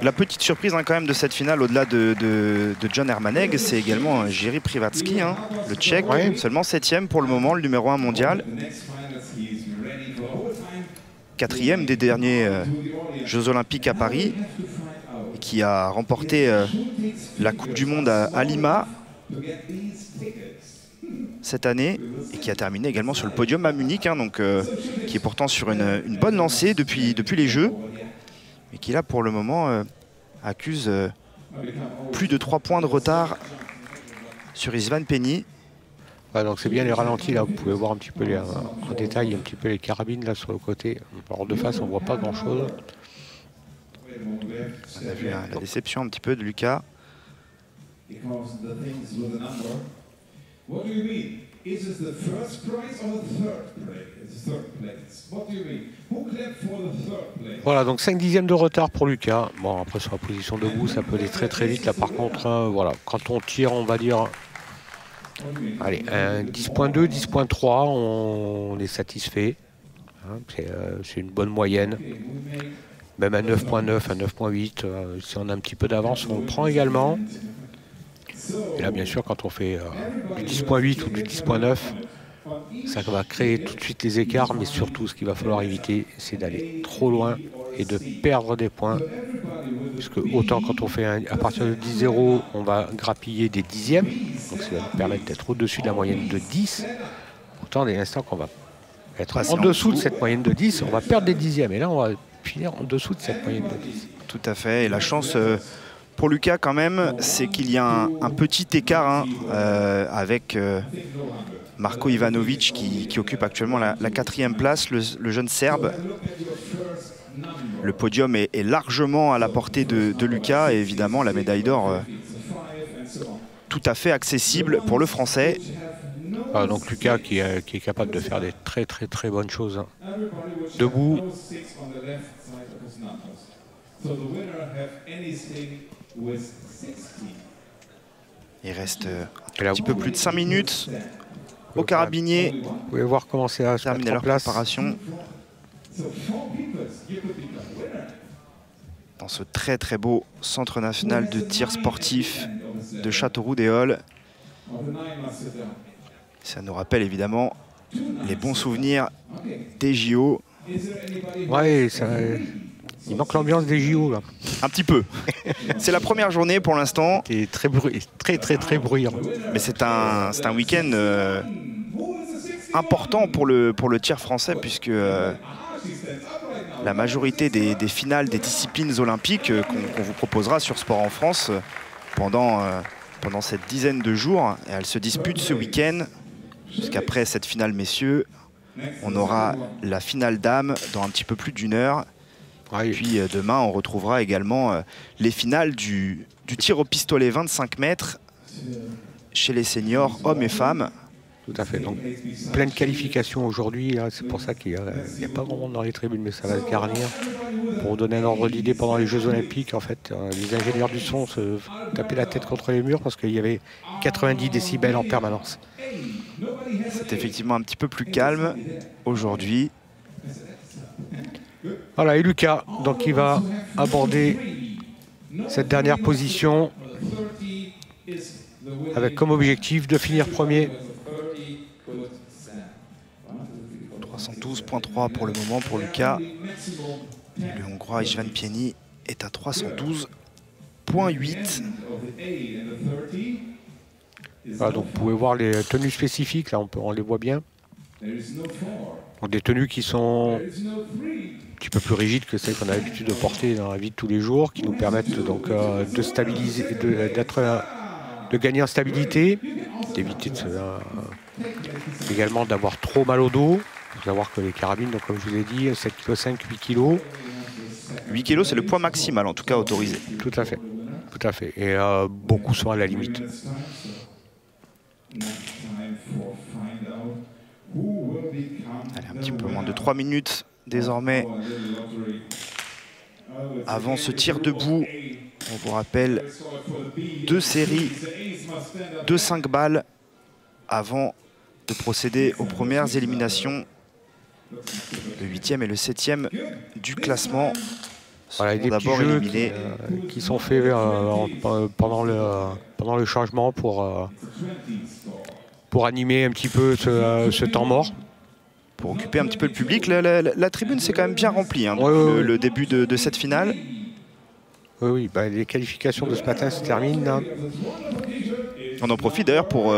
La petite surprise hein, quand même de cette finale au-delà de John Hermanegg, c'est également Jiří Privatsky, hein, le Tchèque, seulement 7e pour le moment, le numéro 1 mondial. 4e des derniers Jeux Olympiques à Paris, qui a remporté la Coupe du Monde à Lima cette année et qui a terminé également sur le podium à Munich, hein, donc, qui est pourtant sur une bonne lancée depuis les Jeux et qui là pour le moment accuse plus de 3 points de retard sur István Penny. Ouais, donc c'est bien les ralentis là, vous pouvez voir un petit peu en détail un petit peu les carabines là sur le côté. Alors de face on voit pas grand chose. On a vu la déception un petit peu de Lucas. Voilà, donc 5 dixièmes de retard pour Lucas. Bon, après sur la position debout, ça peut aller très très vite. Là par contre, voilà, quand on tire, on va dire, allez, un 10.2, 10.3, on est satisfait. Hein, c'est une bonne moyenne. Même à 9.9, à 9.8, si on a un petit peu d'avance, on le prend également. Et là, bien sûr, quand on fait du 10.8 ou du 10.9, ça va créer tout de suite les écarts, mais surtout, ce qu'il va falloir éviter, c'est d'aller trop loin et de perdre des points. Puisque autant quand on fait à partir de 10-0, on va grappiller des dixièmes, donc ça va nous permettre d'être au-dessus de la moyenne de 10. Autant dès l'instant qu'on va être en dessous de cette moyenne de 10, on va perdre des dixièmes. Et là, on va finir en dessous de cette moyenne de 10. Tout à fait. Et la chance pour Lucas quand même, c'est qu'il y a un petit écart hein, avec Marko Ivanovic qui occupe actuellement la 4e place, le jeune Serbe. Le podium est largement à la portée de Lucas et évidemment la médaille d'or tout à fait accessible pour le Français. Donc Lucas qui est capable de faire des très bonnes choses. Hein. Debout. Il reste un petit peu plus de 5 minutes au carabinier. Vous pouvez voir comment c'est à terminer leur préparation. Dans ce très beau centre national de tir sportif de Châteauroux-des-Halles. Ça nous rappelle évidemment les bons souvenirs des JO. Ouais, il manque l'ambiance des JO là. Un petit peu. C'est la première journée pour l'instant. C'est très bruyant. Mais c'est un week-end important pour le tir français puisque la majorité des finales des disciplines olympiques qu'on vous proposera sur Sport en France pendant cette dizaine de jours. Et elle se dispute ce week-end. Jusqu'après cette finale messieurs, on aura la finale dames dans un petit peu plus d'1 heure. Et puis demain, on retrouvera également les finales du tir au pistolet 25 mètres chez les seniors hommes et femmes. Tout à fait. Donc, pleine qualification aujourd'hui. C'est pour ça qu'il n'y a pas grand monde dans les tribunes, mais ça va se garnir. Pour vous donner un ordre d'idée, pendant les Jeux Olympiques, en fait, les ingénieurs du son se tapaient la tête contre les murs parce qu'il y avait 90 décibels en permanence. C'est effectivement un petit peu plus calme aujourd'hui. Voilà, et Lucas, donc il va aborder cette dernière position avec comme objectif de finir premier. 312.3 pour le moment pour Lucas. Et le Hongrois Istvan Pieni est à 312.8. Voilà, donc vous pouvez voir les tenues spécifiques, là on les voit bien. Donc des tenues qui sont un petit peu plus rigides que celles qu'on a l'habitude de porter dans la vie de tous les jours, qui nous permettent donc de stabiliser, de gagner en stabilité, d'éviter également d'avoir trop mal au dos. Il faut savoir que les carabines, donc, comme je vous ai dit, 7,5 kg, 8 kg. 8 kg, c'est le poids maximal, en tout cas autorisé. Tout à fait. Tout à fait. Et beaucoup sont à la limite. Allez, un petit peu moins de 3 minutes désormais avant ce tir debout. On vous rappelle 2 séries de 5 balles avant de procéder aux premières éliminations. Le 8e et le 7e du classement voilà, sont d'abord éliminés. Qui sont faits pendant le changement pour animer un petit peu ce temps mort. Pour occuper un petit peu le public. La tribune s'est quand même bien remplie hein, le début de cette finale. Oui, bah, les qualifications de ce matin se terminent. On en profite d'ailleurs pour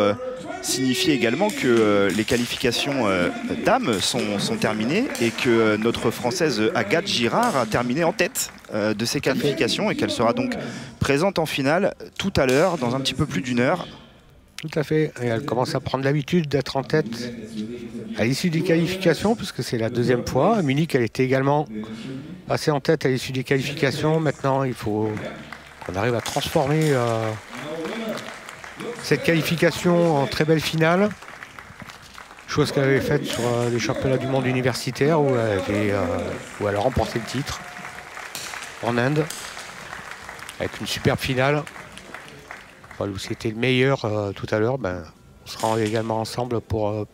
signifier également que les qualifications dames sont terminées et que notre Française Agathe Girard a terminé en tête de ces qualifications et qu'elle sera donc présente en finale tout à l'heure, dans un petit peu plus d'1 heure. Tout à fait, et elle commence à prendre l'habitude d'être en tête à l'issue des qualifications, puisque c'est la 2e fois. À Munich, elle était également passée en tête à l'issue des qualifications. Maintenant, il faut qu'on arrive à transformer cette qualification en très belle finale. Chose qu'elle avait faite sur les championnats du monde universitaire, où elle a remporté le titre en Inde, avec une superbe finale. Où c'était le meilleur tout à l'heure, on sera également ensemble pour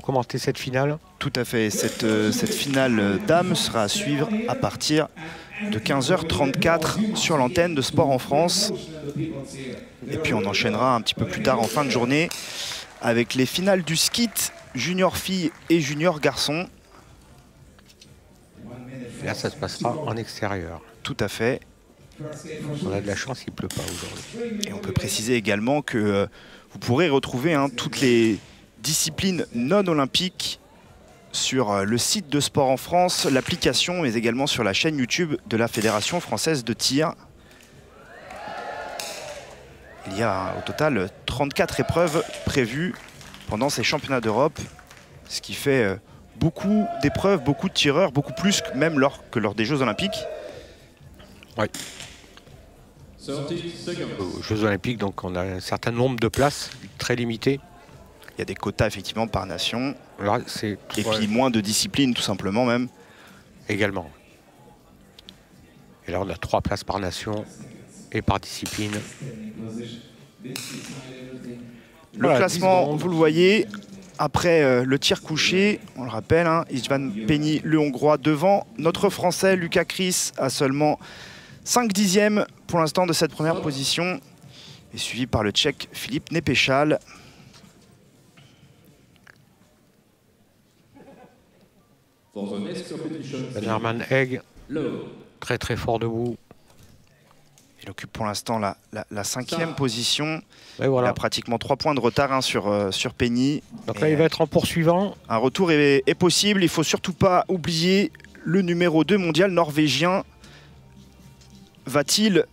commenter cette finale. Tout à fait, cette finale dame sera à suivre à partir de 15h34 sur l'antenne de Sport en France. Et puis on enchaînera un petit peu plus tard en fin de journée avec les finales du skit junior filles et junior garçons. Là ça se passera en extérieur. Tout à fait. On a de la chance, il ne pleut pas aujourd'hui. Et on peut préciser également que vous pourrez retrouver toutes les disciplines non olympiques sur le site de Sport en France, l'application, mais également sur la chaîne YouTube de la Fédération française de tir. Il y a au total 34 épreuves prévues pendant ces championnats d'Europe, ce qui fait beaucoup d'épreuves, beaucoup de tireurs, beaucoup plus même que lors des Jeux Olympiques. Oui. Aux Jeux Olympiques, donc on a un certain nombre de places, très limité. Il y a des quotas effectivement par nation. Là, et puis moins de disciplines tout simplement même. Également. Et là on a 3 places par nation et par discipline. Le classement, vous le voyez, après le tir couché, on le rappelle, hein, Istvan Penny, le Hongrois, devant notre Français Lucas Chris à seulement 5 dixièmes pour l'instant de cette première position, et suivi par le Tchèque Filip Nepešal. Herman Egg, très très fort debout. Il occupe pour l'instant la 5e position. Et voilà. Il a pratiquement 3 points de retard hein, sur Penny. Donc là, il va être en poursuivant. Un retour est possible. Il ne faut surtout pas oublier le numéro 2 mondial norvégien. Va-t-il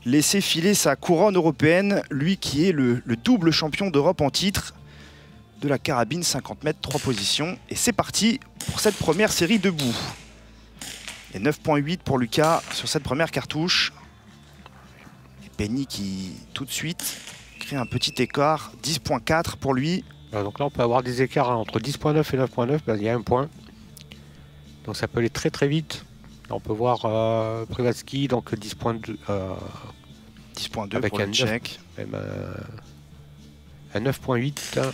laisser filer sa couronne européenne, lui qui est le double champion d'Europe en titre de la carabine 50 mètres, 3 positions. Et c'est parti pour cette première série debout. Et 9,8 pour Lucas sur cette première cartouche. Penny qui, tout de suite, crée un petit écart, 10,4 pour lui. Donc là, on peut avoir des écarts hein, entre 10,9 et 9,9, il y a un point. Donc ça peut aller très très vite. Là, on peut voir Privatsky, donc 10,2 avec pour le Tchèque. Un 9,8.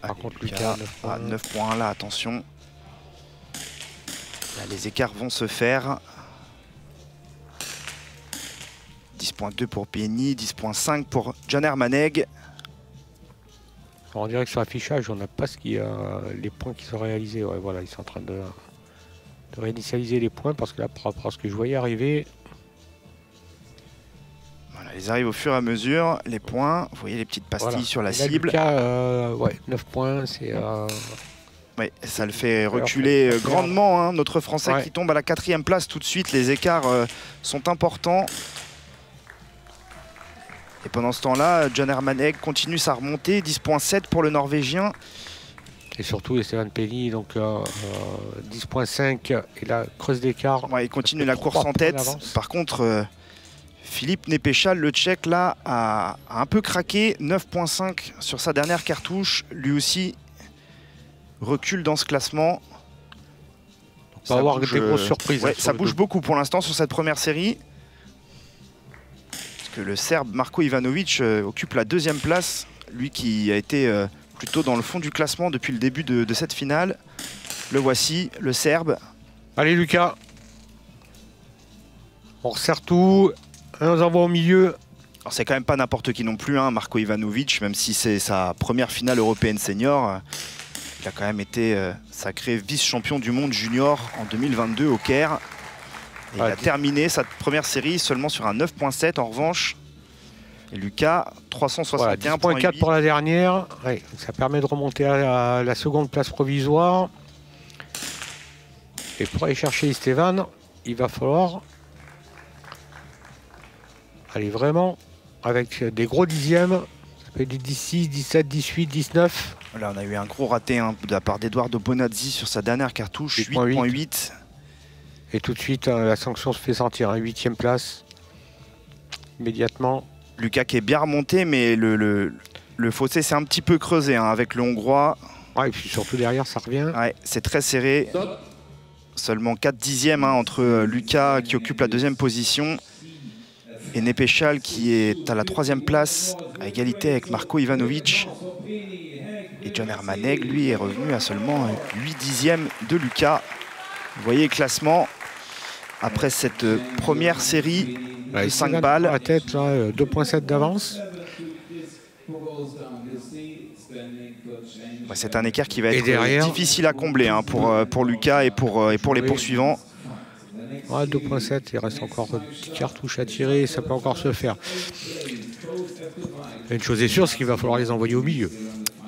Par contre, Lucas, 9,1 là, attention. Là, les écarts vont se faire. 10,2 pour Penny, 10,5 pour Jan Herman Egg. On dirait que sur l'affichage, on n'a pas les points qui sont réalisés. Ouais, voilà, ils sont en train de réinitialiser les points parce que là, par rapport à ce que je voyais arriver. Voilà, ils arrivent au fur et à mesure, les points. Vous voyez les petites pastilles sur la cible. Lucas, ouais, 9 points, c'est. Ouais, ça le fait reculer grandement, hein, notre Français qui tombe à la 4e place tout de suite. Les écarts sont importants. Et pendant ce temps-là, Jan Herman Egg continue sa remontée, 10,7 pour le Norvégien. Et surtout, Istvan Penny, donc 10,5 et la creuse d'écart. Ouais, il continue la course en tête. Par contre, Filip Nepešal, le Tchèque, là, a un peu craqué, 9,5 sur sa dernière cartouche. Lui aussi recule dans ce classement. On peut avoir des grosses surprises. Ouais, ça bouge beaucoup pour l'instant sur cette première série. Que le Serbe Marko Ivanovic occupe la 2e place, lui qui a été plutôt dans le fond du classement depuis le début de cette finale. Le voici, le Serbe. Allez Lucas, on resserre tout, on les envoie au milieu. Alors c'est quand même pas n'importe qui non plus, hein, Marko Ivanovic, même si c'est sa première finale européenne senior. Il a quand même été sacré vice-champion du monde junior en 2022 au Caire. Et il a terminé sa première série seulement sur un 9,7 en revanche. Et Lucas, 361,8. Voilà, 10,4 pour la dernière. Ouais, ça permet de remonter à la seconde place provisoire. Et pour aller chercher Istvan, il va falloir aller vraiment avec des gros dixièmes. Ça peut être du 16, 17, 18, 19. Là, on a eu un gros raté hein, de la part d'Eduardo Bonazzi sur sa dernière cartouche, 8,8. Et tout de suite, la sanction se fait sentir, 8e place, immédiatement. Lucas qui est bien remonté, mais le fossé s'est un petit peu creusé hein, avec le Hongrois. Ouais, et puis surtout derrière, ça revient. Ouais, c'est très serré. Seulement 4 dixièmes hein, entre Lucas qui occupe la 2e position et Nepešal qui est à la 3e place, à égalité avec Marko Ivanovic. Et Jan Herman Egg, lui, est revenu à seulement 8 dixièmes de Lucas. Vous voyez le classement. Après cette première série de 5 balles. À tête, 2,7 d'avance. Ouais, c'est un écart qui va être difficile à combler hein, pour Lucas et pour les poursuivants. Ouais, 2,7, il reste encore une petite cartouche à tirer, ça peut encore se faire. Une chose est sûre, c'est qu'il va falloir les envoyer au milieu.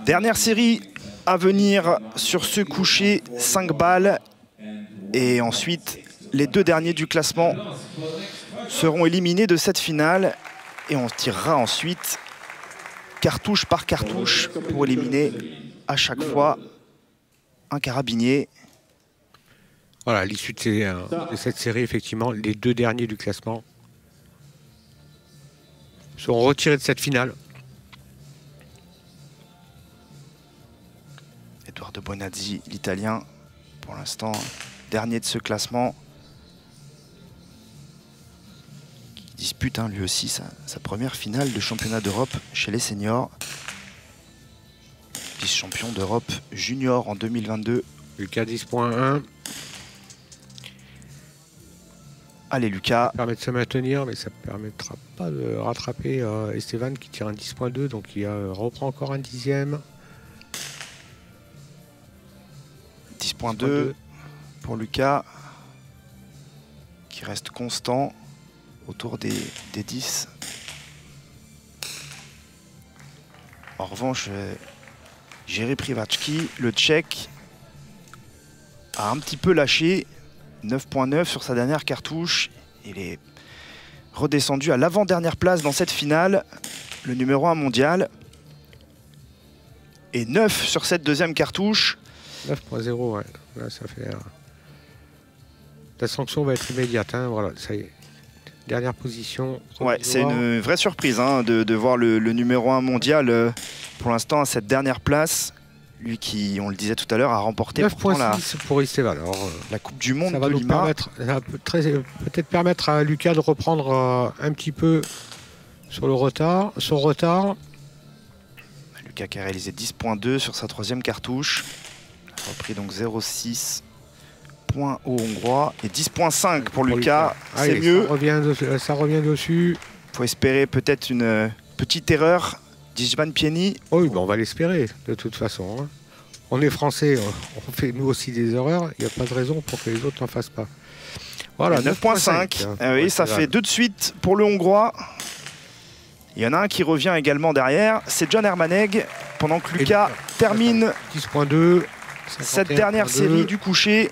Dernière série à venir sur ce coucher, 5 balles. Et ensuite, les 2 derniers du classement seront éliminés de cette finale. Et on tirera ensuite cartouche par cartouche pour éliminer à chaque fois un carabinier. Voilà, à l'issue de cette série, effectivement, les 2 derniers du classement seront retirés de cette finale. Edoardo Bonazzi, l'Italien, pour l'instant, dernier de ce classement. Qui dispute lui aussi sa première finale de championnat d'Europe chez les seniors. Vice-champion d'Europe junior en 2022. Lucas 10.1. Allez Lucas. Ça permet de se maintenir, mais ça ne permettra pas de rattraper Esteban qui tire un 10.2, donc il reprend encore un 10e. 10.2 pour Lucas, qui reste constant autour des 10. En revanche, Jiří Přivacki, le Tchèque, a un petit peu lâché. 9.9 sur sa dernière cartouche. Il est redescendu à l'avant-dernière place dans cette finale, le numéro 1 mondial. Et 9 sur cette deuxième cartouche. 9.0, ouais. Là, ça fait... La sanction va être immédiate, hein. Voilà, ça y est. Dernière position. Ouais, c'est une vraie surprise de voir le numéro 1 mondial pour l'instant à cette dernière place. Lui qui, on le disait tout à l'heure, a remporté 9.6 pour Esteban. La Coupe du Monde ça va de Lima. Ça va peut-être permettre à Lucas de reprendre un petit peu sur son retard. Lucas qui a réalisé 10.2 sur sa 3e cartouche. Il a repris donc 0.6 points au Hongrois. Et 10.5 pour Lucas, c'est mieux. Ça revient dessus. Il faut espérer peut-être une petite erreur d'István Pieni. Oui, on va l'espérer de toute façon. Hein. On est français, on fait nous aussi des erreurs. Il n'y a pas de raison pour que les autres n'en fassent pas. Voilà, 9.5. Oui, ça fait 2 de suite pour le Hongrois. Il y en a un qui revient également derrière, c'est John Hermanegg. Pendant que Lucas termine 10.2 cette dernière série du coucher.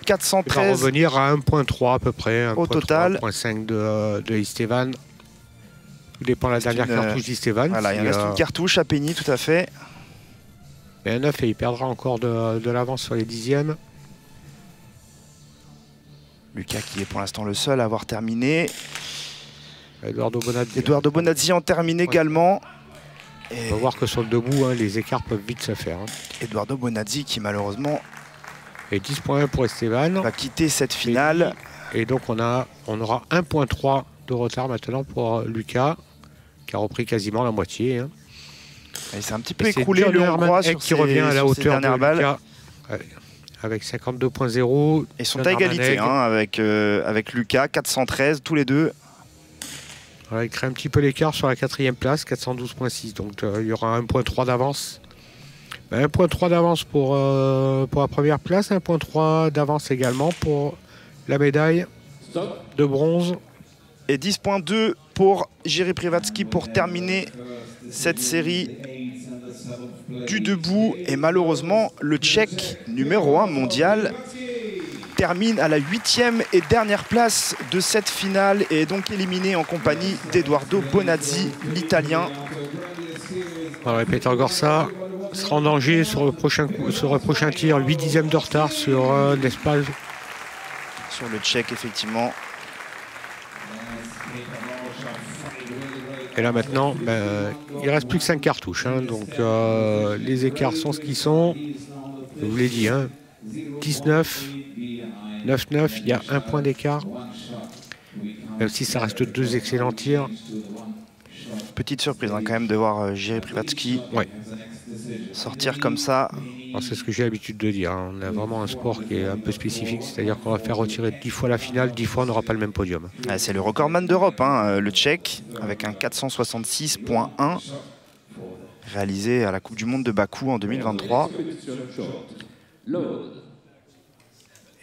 413. Il va revenir à 1.3 à peu près. Au total. 1.5 de Esteban. Tout dépend de la dernière cartouche d'Esteban. Voilà, il reste une cartouche à Pieni, tout à fait. Et un 9 et il perdra encore de l'avance sur les 10e. Lucas qui est pour l'instant le seul à avoir terminé. Edoardo Bonazzi en termine également. On va voir que sur le debout, les écarts peuvent vite se faire. Edoardo Bonazzi qui malheureusement... Et 10.1 pour Esteban. Va quitter cette finale. Et donc on aura 1.3 de retard maintenant pour Lucas, qui a repris quasiment la moitié. Hein. Il s'est un petit peu écroulé le Hongrois sur qui revient à la hauteur de Lucas, avec 52.0. Ils sont à égalité avec Lucas, 413 tous les deux. Voilà, il crée un petit peu l'écart sur la 4e place, 412.6. Donc il y aura 1.3 d'avance. 1.3 d'avance pour la première place, 1.3 d'avance également pour la médaille de bronze. Et 10.2 pour Jiří Přivacki pour terminer cette série du debout. Et malheureusement, le Tchèque numéro 1 mondial termine à la 8e et dernière place de cette finale et est donc éliminé en compagnie d'Edoardo Bonazzi, l'Italien. Voilà, Peter Gorsa sera en danger sur le prochain tir, 8 dixièmes de retard sur l'Espagne. Sur le Tchèque, effectivement. Et là maintenant, il ne reste plus que 5 cartouches. Hein, donc les écarts sont ce qu'ils sont. Je vous l'ai dit, 19, 9-9, il y a 1 point d'écart. Même si ça reste 2 excellents tirs. Petite surprise quand même de voir Jiří Přivacki sortir comme ça. C'est ce que j'ai l'habitude de dire. On a vraiment un sport qui est un peu spécifique, c'est-à-dire qu'on va faire retirer 10 fois la finale, 10 fois on n'aura pas le même podium. C'est le recordman d'Europe, le Tchèque, avec un 466.1 réalisé à la Coupe du Monde de Bakou en 2023.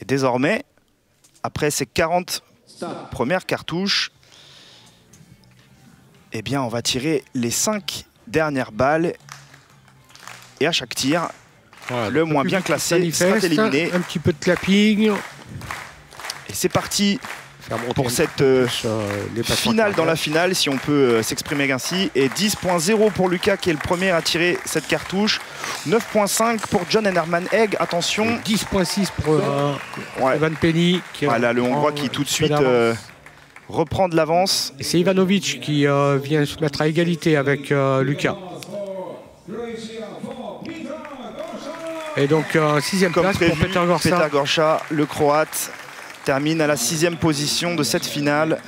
Et désormais, après ces 40 premières cartouches, eh bien, on va tirer les 5 dernières balles. Et à chaque tir, voilà, le moins bien classé sera éliminé. Un petit peu de clapping. Et c'est parti pour cette finale dans la finale, si on peut s'exprimer ainsi. Et 10.0 pour Lucas qui est le premier à tirer cette cartouche. 9.5 pour John Herman Egg. Attention. 10.6 pour Evan Penny. Voilà, le Hongrois qui tout de suite reprend de l'avance. Et c'est Ivanovic qui vient se mettre à égalité avec Lucas. Et donc 6e place pour Petar Gorsa. Petar Gorsa, le Croate, termine à la 6e position de cette finale.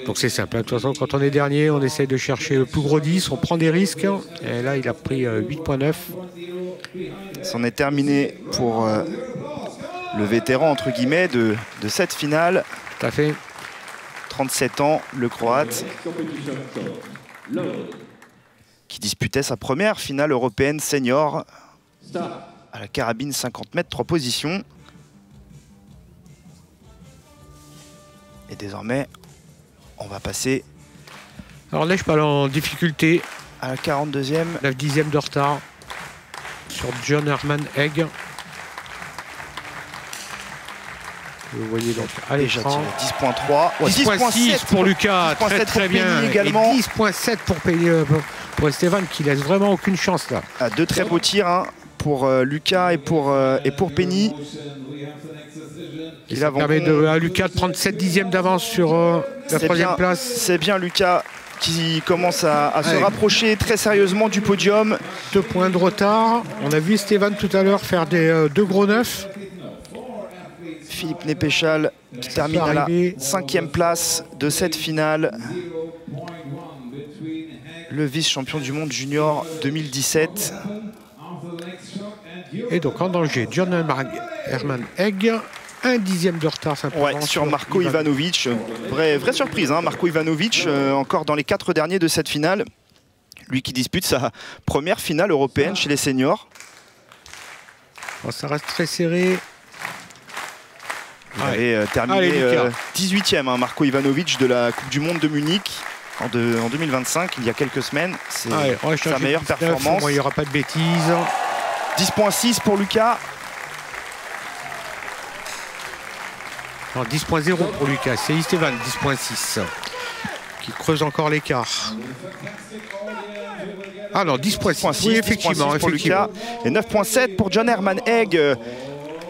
Donc c'est simple, de toute façon quand on est dernier, on essaye de chercher le plus gros 10, on prend des risques. Et là il a pris 8.9. C'en est terminé pour le vétéran entre guillemets de cette finale. Tout à fait. 37 ans, le Croate, qui disputait sa première finale européenne senior à la carabine 50 mètres, 3 positions. Et désormais, on va passer... Alors là, je parle en difficulté. À la 42e. 9/10 de retard sur John Herman Egg. Vous voyez donc à l'écran. 10.3. 10.6 pour Lucas, très bien. Également. 10.7 pour Esteban qui laisse vraiment aucune chance là. Deux très beaux tirs hein, pour Lucas et pour Penny. Ça permet à Lucas de prendre 7/10 d'avance sur la 3e place. C'est bien Lucas qui commence à se rapprocher très sérieusement du podium. 2 points de retard. On a vu Esteban tout à l'heure faire des 2 gros 9. Philippe Nepechal qui termine à la 5e place de cette finale. Le vice-champion du monde junior 2017. Et donc en danger, John Herman Egg. 1/10 de retard simplement sur Marko Ivanovic. Vraie surprise, hein, Marko Ivanovic, encore dans les 4 derniers de cette finale. Lui qui dispute sa première finale européenne chez les seniors. Bon, ça reste très serré. Il avait terminé 18e, hein, Marko Ivanovic de la Coupe du Monde de Munich en 2025, il y a quelques semaines. C'est sa meilleure performance. Il n'y aura pas de bêtises. 10.6 pour Lucas. 10.0 pour Lucas, c'est Esteban 10.6 qui creuse encore l'écart. Ah non, 10.6, oui, effectivement, pour Lucas. Et 9.7 pour John Herman Egg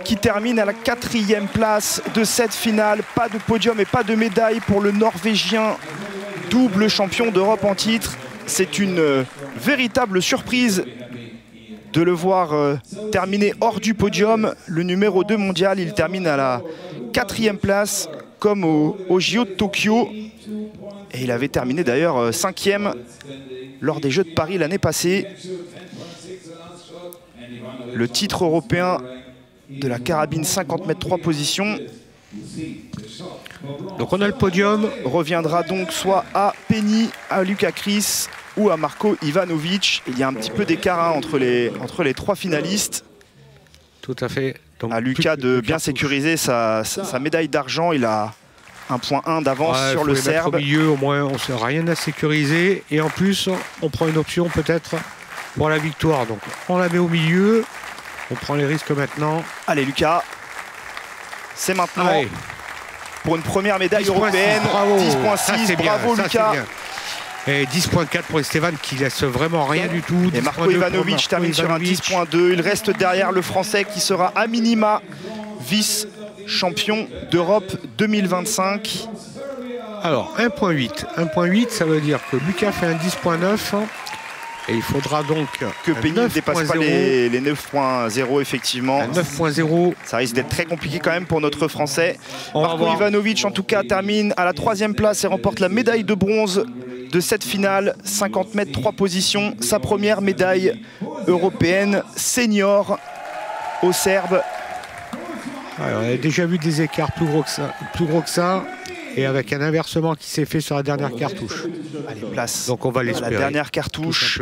qui termine à la 4e place de cette finale. Pas de podium et pas de médaille pour le Norvégien, double champion d'Europe en titre. C'est une véritable surprise de le voir terminer hors du podium. Le numéro 2 mondial, il termine à la 4e place comme au JO de Tokyo. Et il avait terminé d'ailleurs 5e lors des Jeux de Paris l'année passée. Le titre européen de la carabine 50 mètres 3 positions. Donc on a le podium. Reviendra donc soit à Penny, à Lucas Chris ou à Marko Ivanovic. Il y a un petit peu d'écart hein, entre les 3 finalistes. Tout à fait. Donc, à Lucas de bien sécuriser sa médaille d'argent. Il a 1.1 d'avance sur le Serbe. Au milieu, au moins, on n'a rien à sécuriser. Et en plus, on prend une option peut-être pour la victoire. Donc on la met au milieu. On prend les risques maintenant. Allez Lucas, c'est maintenant. Allez. Pour une première médaille européenne. 10.6, bravo Lucas. Et 10.4 pour Esteban qui laisse vraiment rien du tout. Et Marko Ivanovic termine sur un 10.2. Il reste derrière le Français qui sera à minima vice-champion d'Europe 2025. Alors 1.8. 1.8, ça veut dire que Lucas fait un 10.9. Et il faudra donc que Penny ne dépasse pas les 9.0 effectivement. 9.0. Ça risque d'être très compliqué quand même pour notre Français. Marko Ivanovic en tout cas termine à la 3e place et remporte la médaille de bronze de cette finale. 50 mètres 3 positions. Sa première médaille européenne senior au Serbe. Alors, on a déjà vu des écarts plus gros que ça. Et avec un inversement qui s'est fait sur la dernière cartouche. Allez, place. Donc on va l'espérer. La dernière cartouche.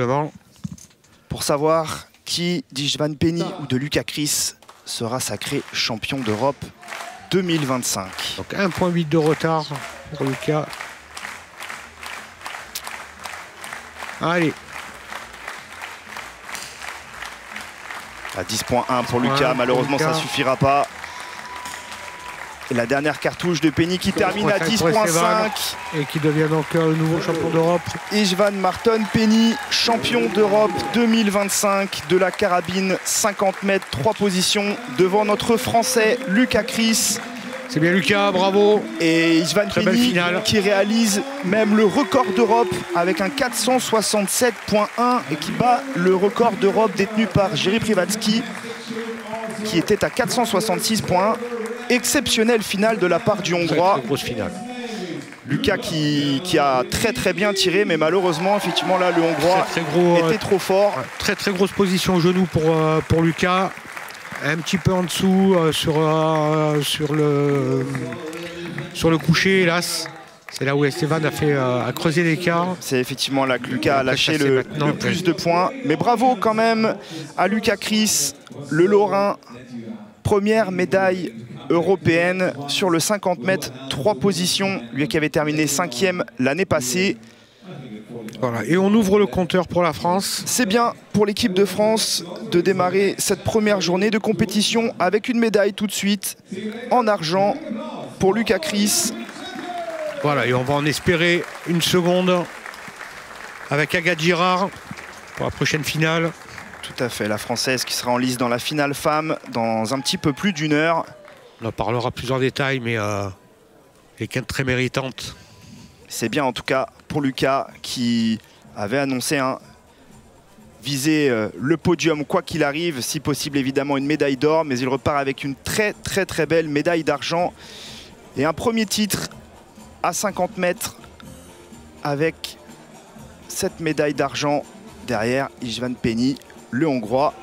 Pour savoir qui d'Istvan Penny ou de Lucas Chris sera sacré champion d'Europe 2025. Donc 1.8 de retard pour Lucas. Allez. À 10.1 pour Lucas. Malheureusement, ça ne suffira pas. Et la dernière cartouche de Penny qui termine à 10.5. Et qui devient donc le nouveau champion d'Europe. Istvan Marton Penny, champion d'Europe 2025 de la carabine 50 mètres, 3 positions devant notre Français Lucas Chris. C'est bien Lucas, bravo. Et Istvan Penny qui réalise même le record d'Europe avec un 467.1 et qui bat le record d'Europe détenu par Jiří Privatsky qui était à 466.1. Exceptionnelle finale de la part du Hongrois. Très grosse finale. Lucas qui a très bien tiré, mais malheureusement, effectivement, là, le Hongrois était trop fort. Très grosse position au genou pour Lucas. Un petit peu en dessous sur le coucher, hélas. C'est là où Esteban a creusé l'écart. C'est effectivement là que Lucas a lâché le plus de points. Mais bravo quand même à Lucas Chris, le Lorrain. Première médaille européenne sur le 50 mètres, 3 positions. Lui qui avait terminé 5e l'année passée. Voilà. Et on ouvre le compteur pour la France. C'est bien pour l'équipe de France de démarrer cette première journée de compétition avec une médaille tout de suite en argent pour Lucas Chris. Voilà, et on va en espérer une seconde avec Agathe Girard pour la prochaine finale. Tout à fait, la Française qui sera en lice dans la finale femme dans un petit peu plus d'1 heure. On en parlera plus en détail, mais elle est très méritante. C'est bien en tout cas pour Lucas qui avait annoncé viser le podium quoi qu'il arrive, si possible évidemment une médaille d'or, mais il repart avec une très belle médaille d'argent et un premier titre à 50 mètres avec cette médaille d'argent derrière Istvan Penny, le Hongrois,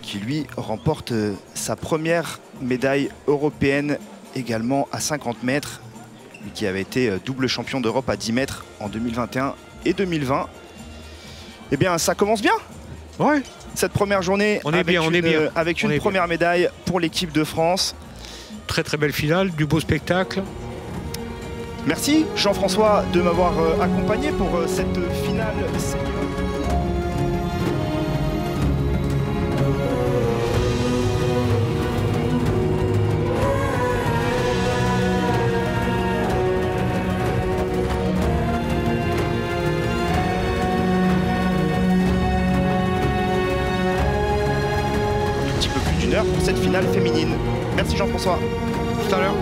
qui lui remporte sa première médaille européenne également à 50 mètres, lui qui avait été double champion d'Europe à 10 mètres en 2021 et 2020. Eh bien, ça commence bien. Ouais. Cette première journée avec une première médaille pour l'équipe de France. Très belle finale, du beau spectacle. Merci Jean-François de m'avoir accompagné pour cette finale senior. Un petit peu plus d'1 heure pour cette finale féminine. Merci Jean-François. Tout à l'heure.